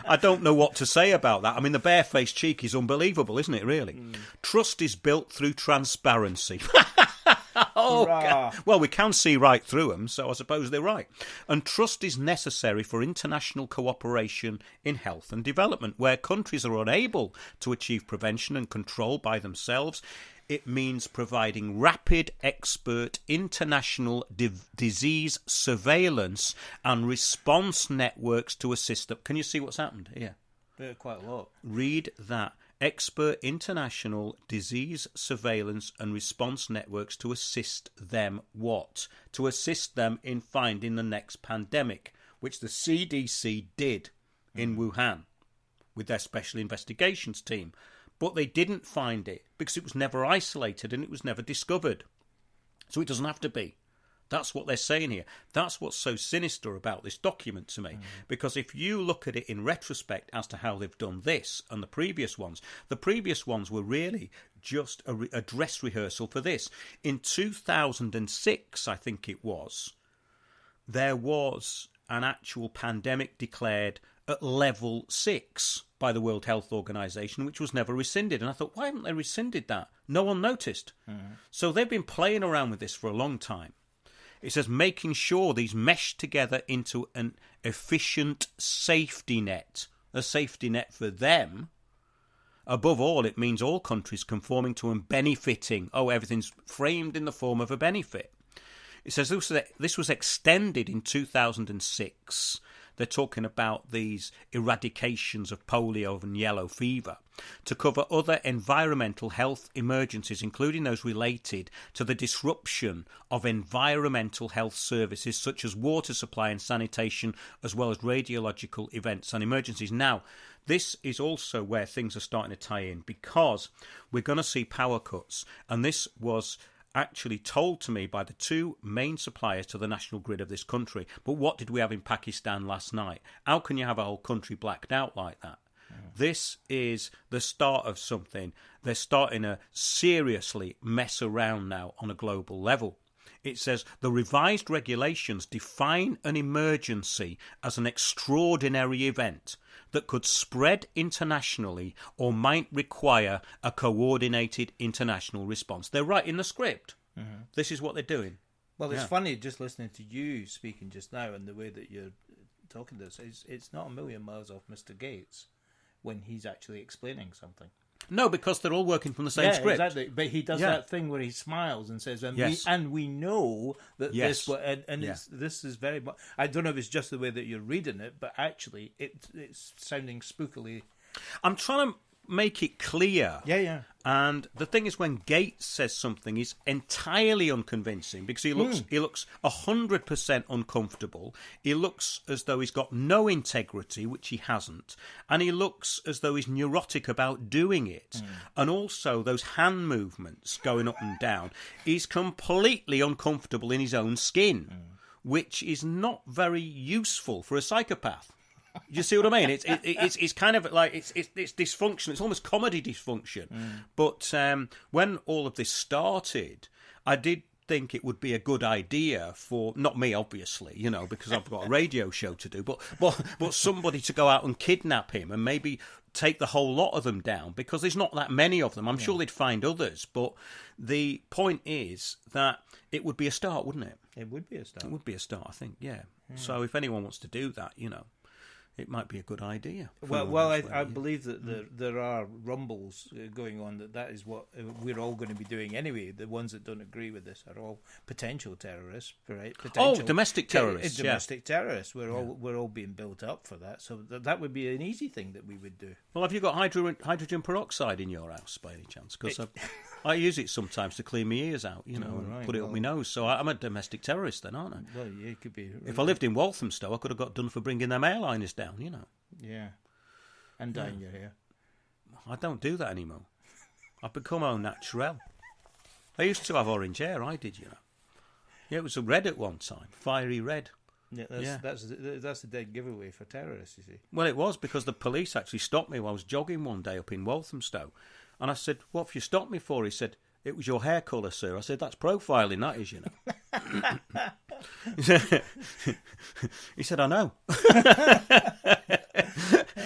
I don't know what to say about that. I mean, the barefaced cheek is unbelievable, isn't it, really? Trust is built through transparency. Oh, God. Well, we can see right through them, so I suppose they're right. And trust is necessary for international cooperation in health and development, where countries are unable to achieve prevention and control by themselves. It means providing rapid, expert, international disease surveillance and response networks to assist them. Can you see what's happened here? Yeah, quite a lot. Read that. Expert, international disease surveillance and response networks to assist them what? To assist them in finding the next pandemic, which the CDC did in Wuhan with their special investigations team. But they didn't find it because it was never isolated and it was never discovered. So it doesn't have to be. That's what they're saying here. That's what's so sinister about this document to me. Because if you look at it in retrospect as to how they've done this and the previous ones were really just a dress rehearsal for this. In 2006, I think it was, there was an actual pandemic declared at level 6 by the World Health Organization, which was never rescinded. And I thought, why haven't they rescinded that? No one noticed. So they've been playing around with this for a long time. It says making sure these mesh together into an efficient safety net. A safety net for them. Above all, it means all countries conforming to and benefiting. Oh, everything's framed in the form of a benefit. It says this was extended in 2006. They're talking about these eradications of polio and yellow fever to cover other environmental health emergencies, including those related to the disruption of environmental health services such as water supply and sanitation, as well as radiological events and emergencies. Now, this is also where things are starting to tie in, because we're going to see power cuts, and this was actually told to me by the two main suppliers to the national grid of this country. But what did we have in Pakistan last night? How can you have a whole country blacked out like that? This is the start of something. They're starting to seriously mess around now on a global level. It says the revised regulations define an emergency as an extraordinary event that could spread internationally or might require a coordinated international response. They're right in the script. This is what they're doing. Well, it's funny just listening to you speaking just now and the way that you're talking to us. It's not a million miles off Mr. Gates when he's actually explaining something. No, because they're all working from the same script. Exactly. But he does that thing where he smiles and says, we know that this is very much... I don't know if it's just the way that you're reading it, but actually it's sounding spookily... I'm trying to make it clear. Yeah. And the thing is, when Gates says something, he's entirely unconvincing because he looks 100% uncomfortable. He looks as though he's got no integrity, which he hasn't, and he looks as though he's neurotic about doing it. And also those hand movements going up and down. He's completely uncomfortable in his own skin, which is not very useful for a psychopath. You see what I mean? It's kind of like it's dysfunction. It's almost comedy dysfunction. But when all of this started, I did think it would be a good idea for, not me obviously, because I've got a radio show to do, but somebody to go out and kidnap him and maybe take the whole lot of them down, because there's not that many of them. I'm sure they'd find others, but the point is that it would be a start, wouldn't it? It would be a start. It would be a start, I think. Yeah. So if anyone wants to do that, it might be a good idea. I believe that there are rumbles going on that is what we're all going to be doing anyway. The ones that don't agree with this are all potential terrorists, right? Domestic terrorists. Domestic terrorists. We're all being built up for that. So that would be an easy thing that we would do. Well, have you got hydrogen peroxide in your house by any chance? Because I use it sometimes to clean my ears out, and put it up my nose. So I'm a domestic terrorist then, aren't I? Well, yeah, it could be. If I lived in Walthamstow, I could have got done for bringing them airliners down, Yeah. And dyeing your hair. I don't do that anymore. I've become au naturel. I used to have orange hair, I did, Yeah, it was a red at one time, fiery red. Yeah, that's a dead giveaway for terrorists, you see. Well, it was, because the police actually stopped me while I was jogging one day up in Walthamstow. And I said, what have you stopped me for? He said, it was your hair colour, sir. I said, that's profiling, that is, He said, I know.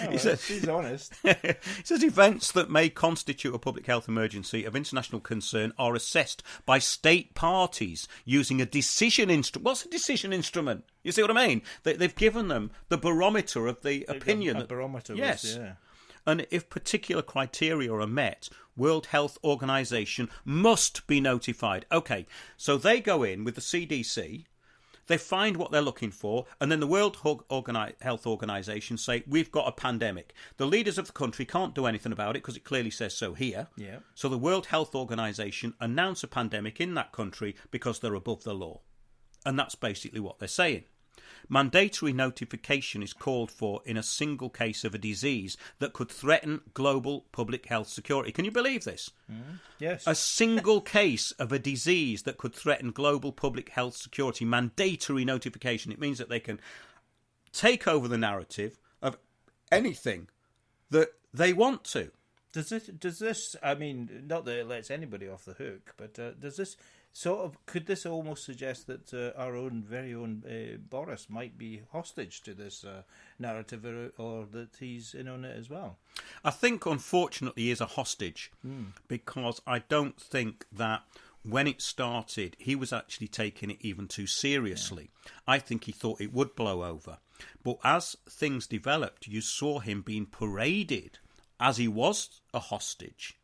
He said, he's honest. He says events that may constitute a public health emergency of international concern are assessed by state parties using a decision instrument. What's a decision instrument? You see what I mean? They've given them the barometer of the opinion. A barometer, yes. And if particular criteria are met, World Health Organization must be notified. Okay, so they go in with the CDC, they find what they're looking for, and then the World Health Organization say, we've got a pandemic. The leaders of the country can't do anything about it because it clearly says so here. Yeah. So the World Health Organization announce a pandemic in that country because they're above the law. And that's basically what they're saying. Mandatory notification is called for in a single case of a disease that could threaten global public health security. Can you believe this? Yes. A single case of a disease that could threaten global public health security. Mandatory notification. It means that they can take over the narrative of anything that they want to. Does this? I mean, not that it lets anybody off the hook, but does this could this almost suggest that our very own Boris might be hostage to this narrative, or that he's in on it as well? I think, unfortunately, he is a hostage, because I don't think that when it started, he was actually taking it even too seriously. Yeah. I think he thought it would blow over. But as things developed, you saw him being paraded as he was a hostage.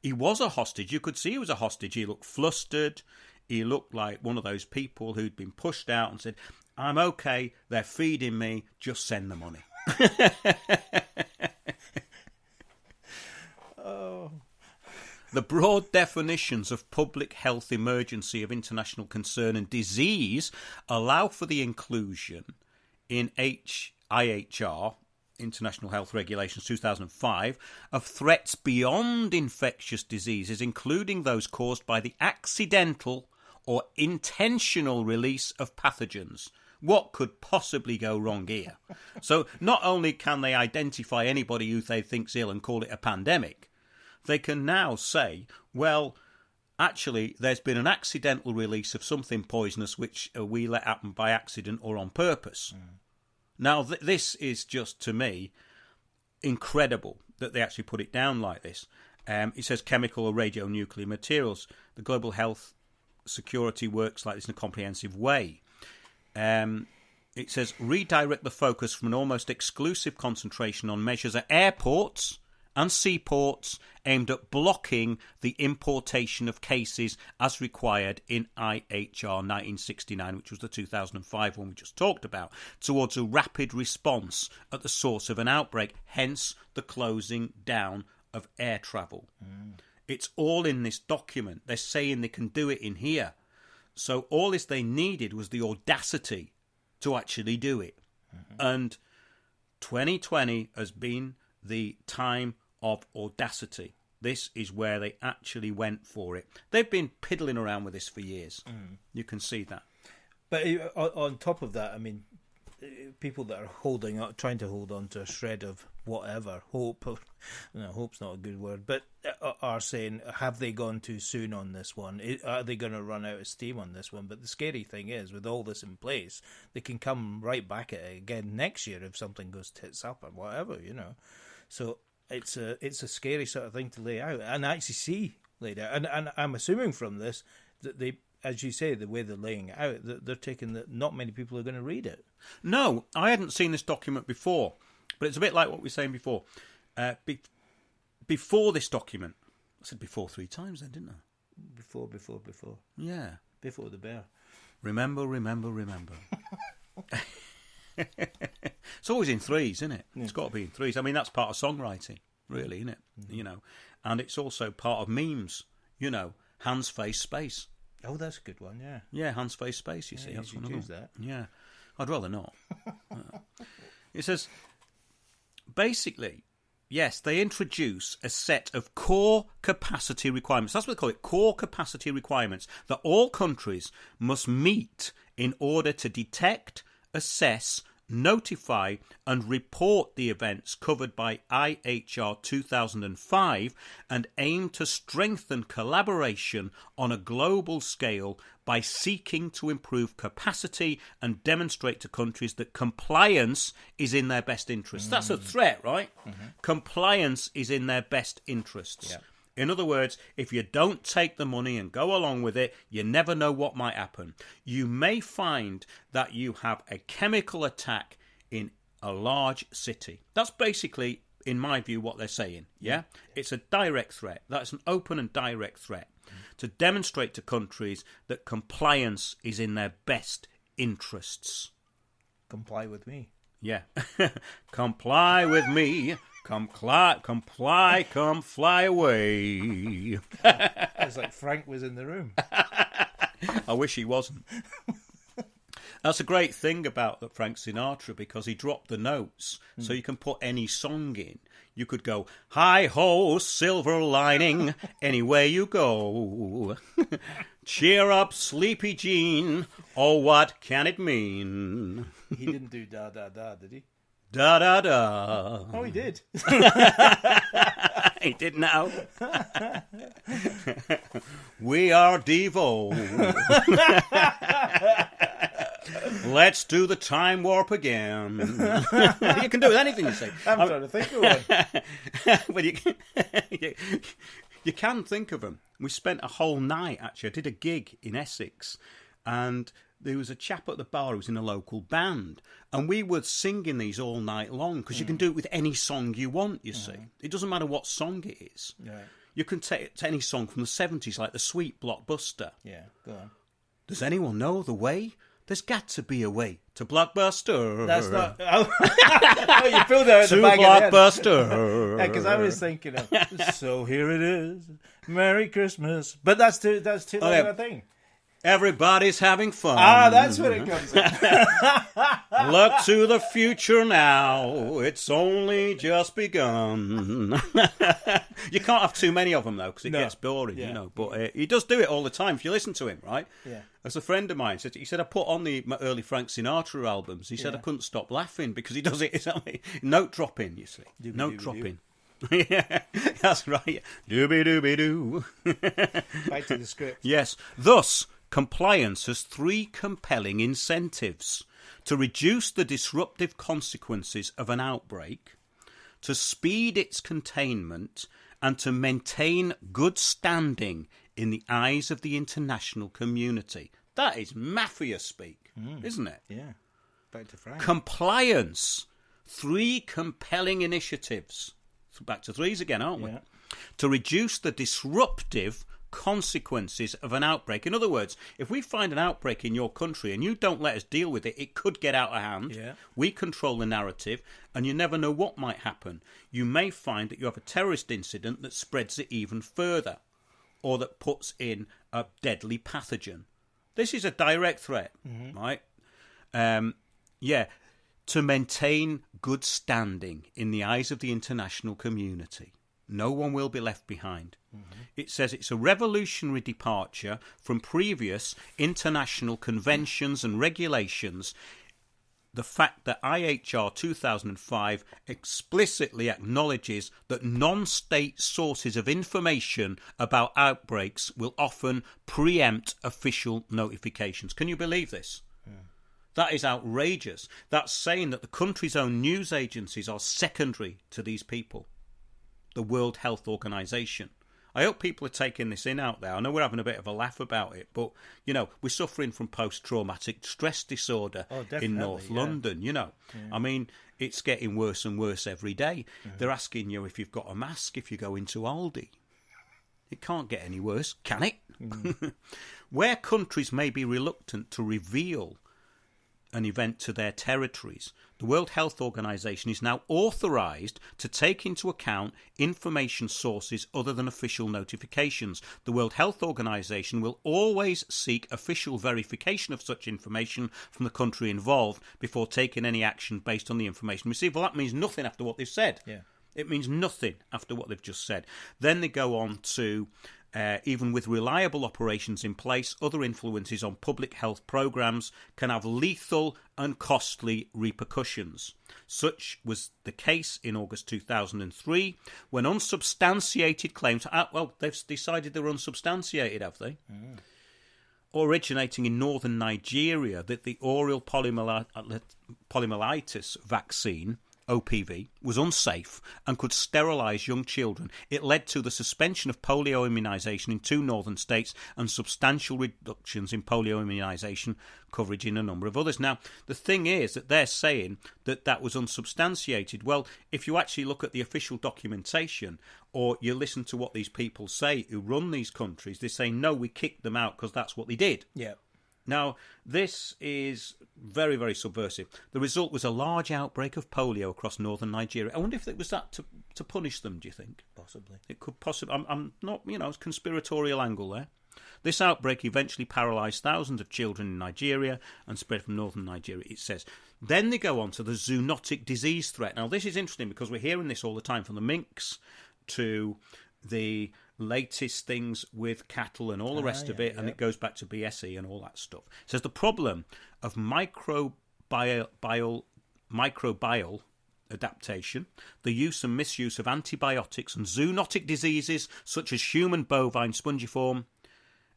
He was a hostage. You could see he was a hostage. He looked flustered. He looked like one of those people who'd been pushed out and said, I'm okay, they're feeding me, just send the money. Oh. The broad definitions of public health emergency of international concern and disease allow for the inclusion in IHR, International Health Regulations 2005, of threats beyond infectious diseases, including those caused by the accidental or intentional release of pathogens. What could possibly go wrong here? So not only can they identify anybody who they think's ill and call it a pandemic, they can now say, well, actually, there's been an accidental release of something poisonous which we let happen by accident or on purpose. Now, this is just, to me, incredible that they actually put it down like this. It says chemical or radionuclear materials. The global health security works like this in a comprehensive way. It says redirect the focus from an almost exclusive concentration on measures at airports and seaports aimed at blocking the importation of cases as required in IHR 1969, which was the 2005 one we just talked about, towards a rapid response at the source of an outbreak, hence the closing down of air travel. It's all in this document. They're saying they can do it in here. So all this they needed was the audacity to actually do it. And 2020 has been the time of audacity. This is where they actually went for it. They've been piddling around with this for years. You can see that. But on top of that, I mean, people that are trying to hold on to a shred of whatever hope, hope's not a good word, but are saying, have they gone too soon on this one? Are they going to run out of steam on this one? But the scary thing is, with all this in place, they can come right back at it again next year if something goes tits up or whatever, So it's a scary sort of thing to lay out and actually see laid out. And I'm assuming from this that they, as you say, the way they're laying it out, that they're taking that not many people are going to read it. No, I hadn't seen this document before, but it's a bit like what we were saying before. Before this document, I said before 3 times then, didn't I? Before. Yeah. Before the bear. Remember. It's always in 3s, isn't it? Yeah. It's got to be in 3s. I mean, that's part of songwriting, really, isn't it? And it's also part of memes, hands, face, space. Oh, that's a good one, yeah. Yeah, hands, face, space, you see. You that's should use that. Yeah. I'd rather not. It says, basically, yes, they introduce a set of core capacity requirements. That's what they call it, core capacity requirements, that all countries must meet in order to detect, assess, notify and report the events covered by IHR 2005 and aim to strengthen collaboration on a global scale by seeking to improve capacity and demonstrate to countries that compliance is in their best interests. That's a threat, right? Compliance is in their best interests. Yeah. In other words, if you don't take the money and go along with it, you never know what might happen. You may find that you have a chemical attack in a large city. That's basically, in my view, what they're saying. Yeah? It's a direct threat. That's an open and direct threat to demonstrate to countries that compliance is in their best interests. Comply with me. Yeah. Comply with me. Come fly away. It's like Frank was in the room. I wish he wasn't. That's a great thing about Frank Sinatra, because he dropped the notes, so you can put any song in. You could go, hi-ho, silver lining, anywhere you go. Cheer up, sleepy Jean, oh, what can it mean? He didn't do da-da-da, did he? Da-da-da. Oh, he did. He did now. We are Devo. Let's do the time warp again. You can do with anything you say. I'm trying to think of one. Well, you can think of them. We spent a whole night, actually. I did a gig in Essex, and there was a chap at the bar who was in a local band, and we were singing these all night long, because you can do it with any song you want, you see. It doesn't matter what song it is. Yeah. You can take any song from the 70s, like the Sweet Blockbuster. Yeah, go on. Does anyone know the way? There's got to be a way to Blockbuster. That's not... Oh, you pulled out to the bag Blockbuster. Yeah, because I was thinking of, so here it is, Merry Christmas. But that's too long of a thing. Everybody's having fun. Ah, that's what it comes in. Look to the future now. It's only just begun. You can't have too many of them, though, because it gets boring, you know. But he does do it all the time if you listen to him, right? Yeah. As a friend of mine said, he said, I put on my early Frank Sinatra albums. He said I couldn't stop laughing because he does it. It's only note dropping, you see. Note dropping. Yeah, that's right. Doobie-doobie-doo. Back to the script. Yes. Thus, compliance has three compelling incentives: to reduce the disruptive consequences of an outbreak, to speed its containment, and to maintain good standing in the eyes of the international community. That is mafia speak, isn't it? Yeah. Back to Frank. Compliance. Three compelling initiatives. Back to threes again, aren't we? Yeah. To reduce the disruptive consequences of an outbreak. In other words, if we find an outbreak in your country and you don't let us deal with it, it could get out of hand. Yeah. We control the narrative, and you never know what might happen. You may find that you have a terrorist incident that spreads it even further, or that puts in a deadly pathogen. This is a direct threat, right? To maintain good standing in the eyes of the international community. No one will be left behind. It says it's a revolutionary departure from previous international conventions and regulations. The fact that IHR 2005 explicitly acknowledges that non-state sources of information about outbreaks will often preempt official notifications. Can you believe this? That is outrageous. That's saying that the country's own news agencies are secondary to these people. The World Health Organization. I hope people are taking this in out there. I know we're having a bit of a laugh about it, but, you know, we're suffering from post-traumatic stress disorder in North London, you know. Yeah. I mean, it's getting worse and worse every day. They're asking you if you've got a mask if you go into Aldi. It can't get any worse, can it? Where countries may be reluctant to reveal an event to their territories, the World Health Organization is now authorized to take into account information sources other than official notifications. The World Health Organization will always seek official verification of such information from the country involved before taking any action based on the information received. Well, that means nothing after what they've said. Yeah. It means nothing after what they've just said. Then they go on to even with reliable operations in place, other influences on public health programs can have lethal and costly repercussions. Such was the case in August 2003 when unsubstantiated claims... they've decided they're unsubstantiated, have they? Originating in northern Nigeria, that the oral poliomyelitis vaccine... OPV, was unsafe and could sterilise young children. It led to the suspension of polio immunisation in 2 northern states and substantial reductions in polio immunisation coverage in a number of others. Now, the thing is that they're saying that was unsubstantiated. Well, if you actually look at the official documentation or you listen to what these people say who run these countries, they say, no, we kicked them out because that's what they did. Yeah. Now, this is very, very subversive. The result was a large outbreak of polio across northern Nigeria. I wonder if it was that to punish them, do you think? Possibly. It could possibly... I'm not, it's conspiratorial angle there. This outbreak eventually paralysed thousands of children in Nigeria and spread from northern Nigeria, it says. Then they go on to the zoonotic disease threat. Now, this is interesting because we're hearing this all the time, from the minks to the latest things with cattle and all the rest of it, and it goes back to BSE and all that stuff. It says the problem of microbial adaptation, the use and misuse of antibiotics, and zoonotic diseases such as human bovine spongiform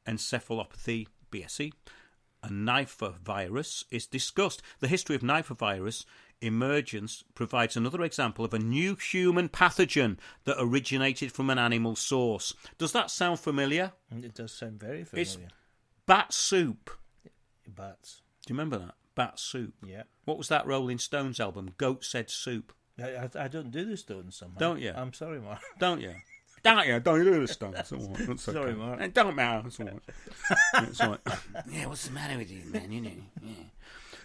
encephalopathy, BSE, and Nipah virus is discussed. The history of Nipah virus emergence provides another example of a new human pathogen that originated from an animal source. Does that sound familiar? It does sound very familiar. It's bat soup. Bats. Do you remember that? Bat soup. Yeah. What was that Rolling Stones album? Goat Said Soup. I don't do the Stones somehow. Don't you? I'm sorry, Mark. Don't you? Don't you? Don't do the Stones. That's okay. Sorry, Mark. It don't matter. That's all right. It's all right. Yeah, what's the matter with you, man? You know.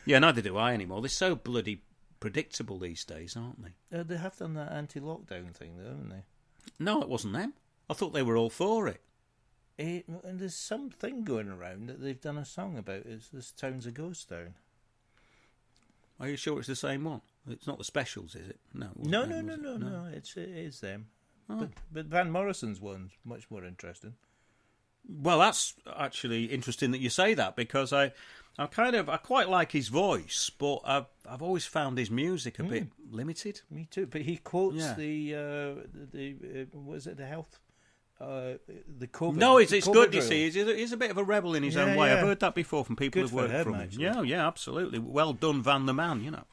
Yeah, neither do I anymore. They're so bloody predictable these days, aren't they? They have done that anti-lockdown thing, though, haven't they? No, it wasn't them. I thought they were all for it. And there's something going around that they've done a song about. It's this town's a ghost town. Are you sure it's the same one? It's not the Specials, is it? No. No. It is them. Oh. But Van Morrison's one's much more interesting. Well, that's actually interesting that you say that, because I quite like his voice, but I've always found his music a bit limited. Me too. But he quotes the was it the health, the COVID? No, it's COVID good. You drill. see, he's a bit of a rebel in his own way. Yeah. I've heard that before from people Good who've worked for him, from actually. him. Yeah, absolutely. Well done, Van the man. You know.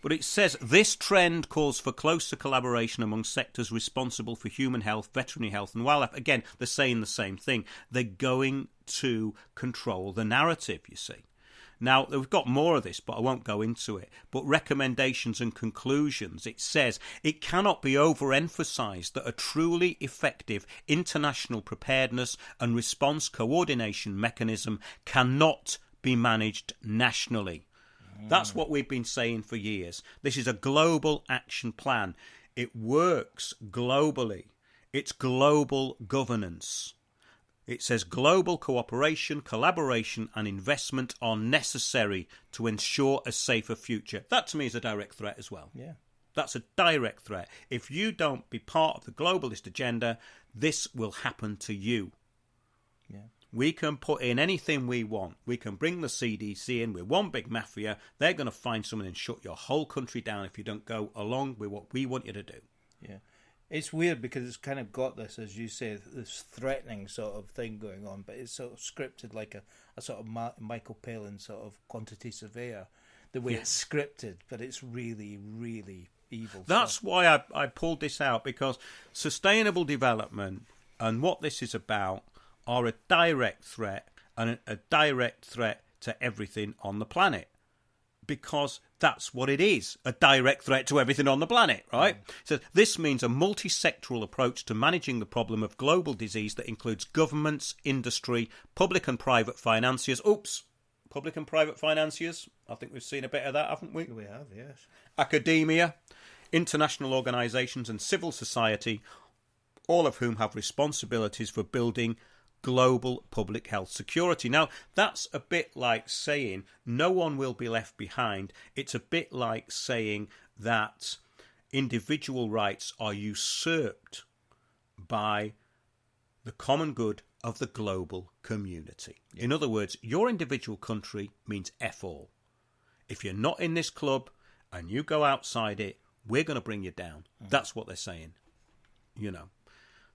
But it says this trend calls for closer collaboration among sectors responsible for human health, veterinary health and wildlife. Again, they're saying the same thing. They're going to control the narrative, you see. Now, we've got more of this, but I won't go into it. But recommendations and conclusions, it says it cannot be overemphasised that a truly effective international preparedness and response coordination mechanism cannot be managed nationally. That's what we've been saying for years. This is a global action plan. It works globally. It's global governance. It says global cooperation, collaboration and investment are necessary to ensure a safer future. That to me is a direct threat as well. Yeah. That's a direct threat. If you don't be part of the globalist agenda, this will happen to you. Yeah. We can put in anything we want. We can bring the CDC in. We're one big mafia. They're going to find someone and shut your whole country down if you don't go along with what we want you to do. Yeah. It's weird because it's kind of got this, as you say, this threatening sort of thing going on, but it's sort of scripted like a sort of Michael Palin sort of quantity surveyor, the way it's scripted, but it's really, really evil. That's stuff. why I pulled this out, because sustainable development and what this is about are a direct threat, and a direct threat to everything on the planet. Because that's what it is, a direct threat to everything on the planet, right? So this means a multi-sectoral approach to managing the problem of global disease that includes governments, industry, public and private financiers. Public and private financiers. I think we've seen a bit of that, haven't we? We have, yes. Academia, international organisations and civil society, all of whom have responsibilities for building global public health security. Now, that's a bit like saying no one will be left behind. It's a bit like saying that individual rights are usurped by the common good of the global community. Yeah. In other words, your individual country means F all. If you're not in this club and you go outside it, we're going to bring you down. That's what they're saying. You know.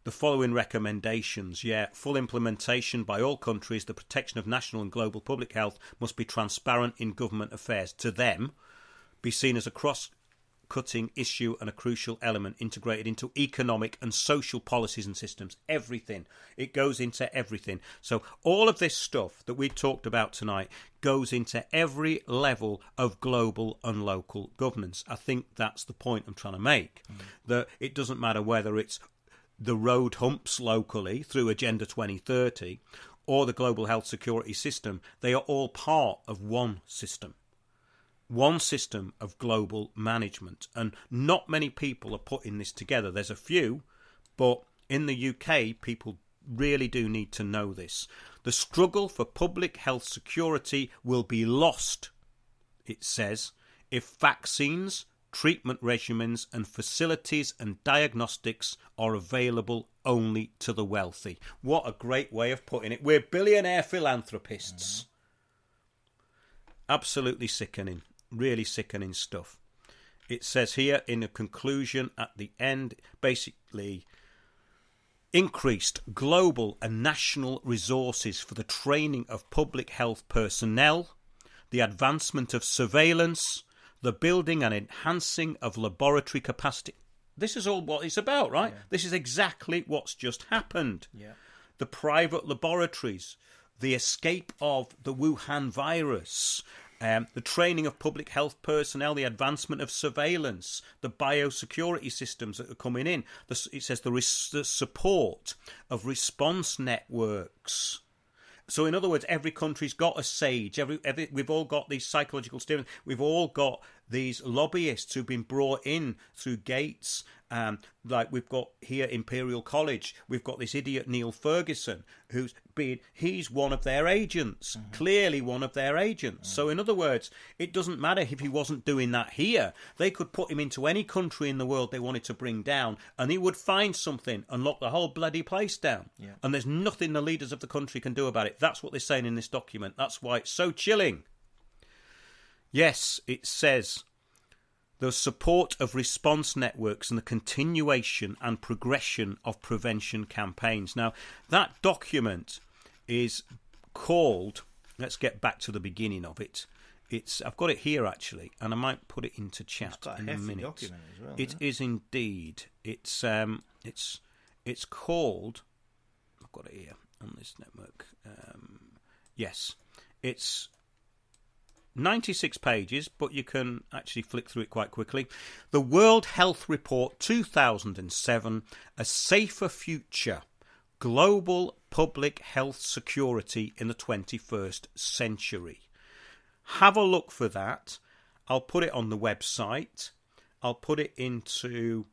The following recommendations, full implementation by all countries, the protection of national and global public health must be transparent in government affairs. To them, be seen as a cross-cutting issue and a crucial element integrated into economic and social policies and systems. Everything. It goes into everything. So all of this stuff that we talked about tonight goes into every level of global and local governance. I think that's the point I'm trying to make. That it doesn't matter whether it's the road humps locally through Agenda 2030 or the global health security system. They are all part of one system of global management, and not many people are putting this together. There's a few, but in the UK people really do need to know this. The struggle for public health security will be lost, it says, if vaccines, treatment regimens and facilities and diagnostics are available only to the wealthy. What a great way of putting it. We're billionaire philanthropists. Absolutely sickening. Really sickening stuff. It says here in a conclusion at the end, basically, increased global and national resources for the training of public health personnel, the advancement of surveillance, the building and enhancing of laboratory capacity. This is all what it's about, right? Yeah. This is exactly what's just happened. Yeah. The private laboratories, the escape of the Wuhan virus, the training of public health personnel, the advancement of surveillance, the biosecurity systems that are coming in. It says the support of response networks. So in other words, every country's got a SAGE. We've all got these psychological steering. We've all got these lobbyists who've been brought in through Gates. Like we've got here Imperial College. We've got this idiot Neil Ferguson, he's one of their agents, clearly one of their agents. So in other words, it doesn't matter if he wasn't doing that here. They could put him into any country in the world they wanted to bring down, and he would find something and lock the whole bloody place down. Yeah. And there's nothing the leaders of the country can do about it. That's what they're saying in this document. That's why it's so chilling. Yes, it says the support of response networks and the continuation and progression of prevention campaigns. Now, that document is called, let's get back to the beginning of it. I've got it here, actually, and I might put it into chat in a minute. Document as well, it is indeed. It's called, I've got it here on this network. Yes, it's 96 pages, but you can actually flick through it quite quickly. The World Health Report 2007, A Safer Future, Global Public Health Security in the 21st Century. Have a look for that. I'll put it on the website. I'll put it into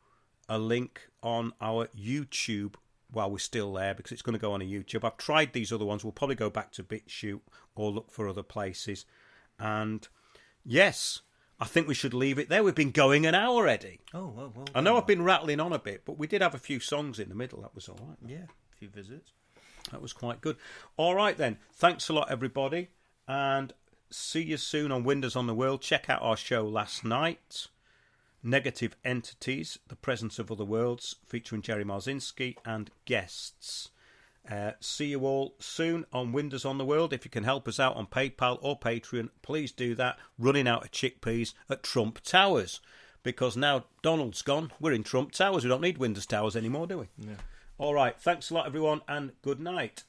a link on our YouTube while we're still there, because it's going to go on a YouTube. I've tried these other ones. We'll probably go back to BitChute or look for other places. And yes, I think we should leave it there. We've been going an hour, Eddie. Oh, well. I know I've been rattling on a bit, but we did have a few songs in the middle. That was all right. Yeah, a few visits. That was quite good. All right, then. Thanks a lot, everybody. And see you soon on Windows on the World. Check out our show last night, Negative Entities, The Presence of Other Worlds, featuring Jerry Marzinski and guests. See you all soon on Windows on the World. If you can help us out on PayPal or Patreon, please do that. Running out of chickpeas at Trump Towers, because now Donald's gone. We're in Trump Towers. We don't need Windows Towers anymore, do we? Yeah. All right. Thanks a lot, everyone, and good night.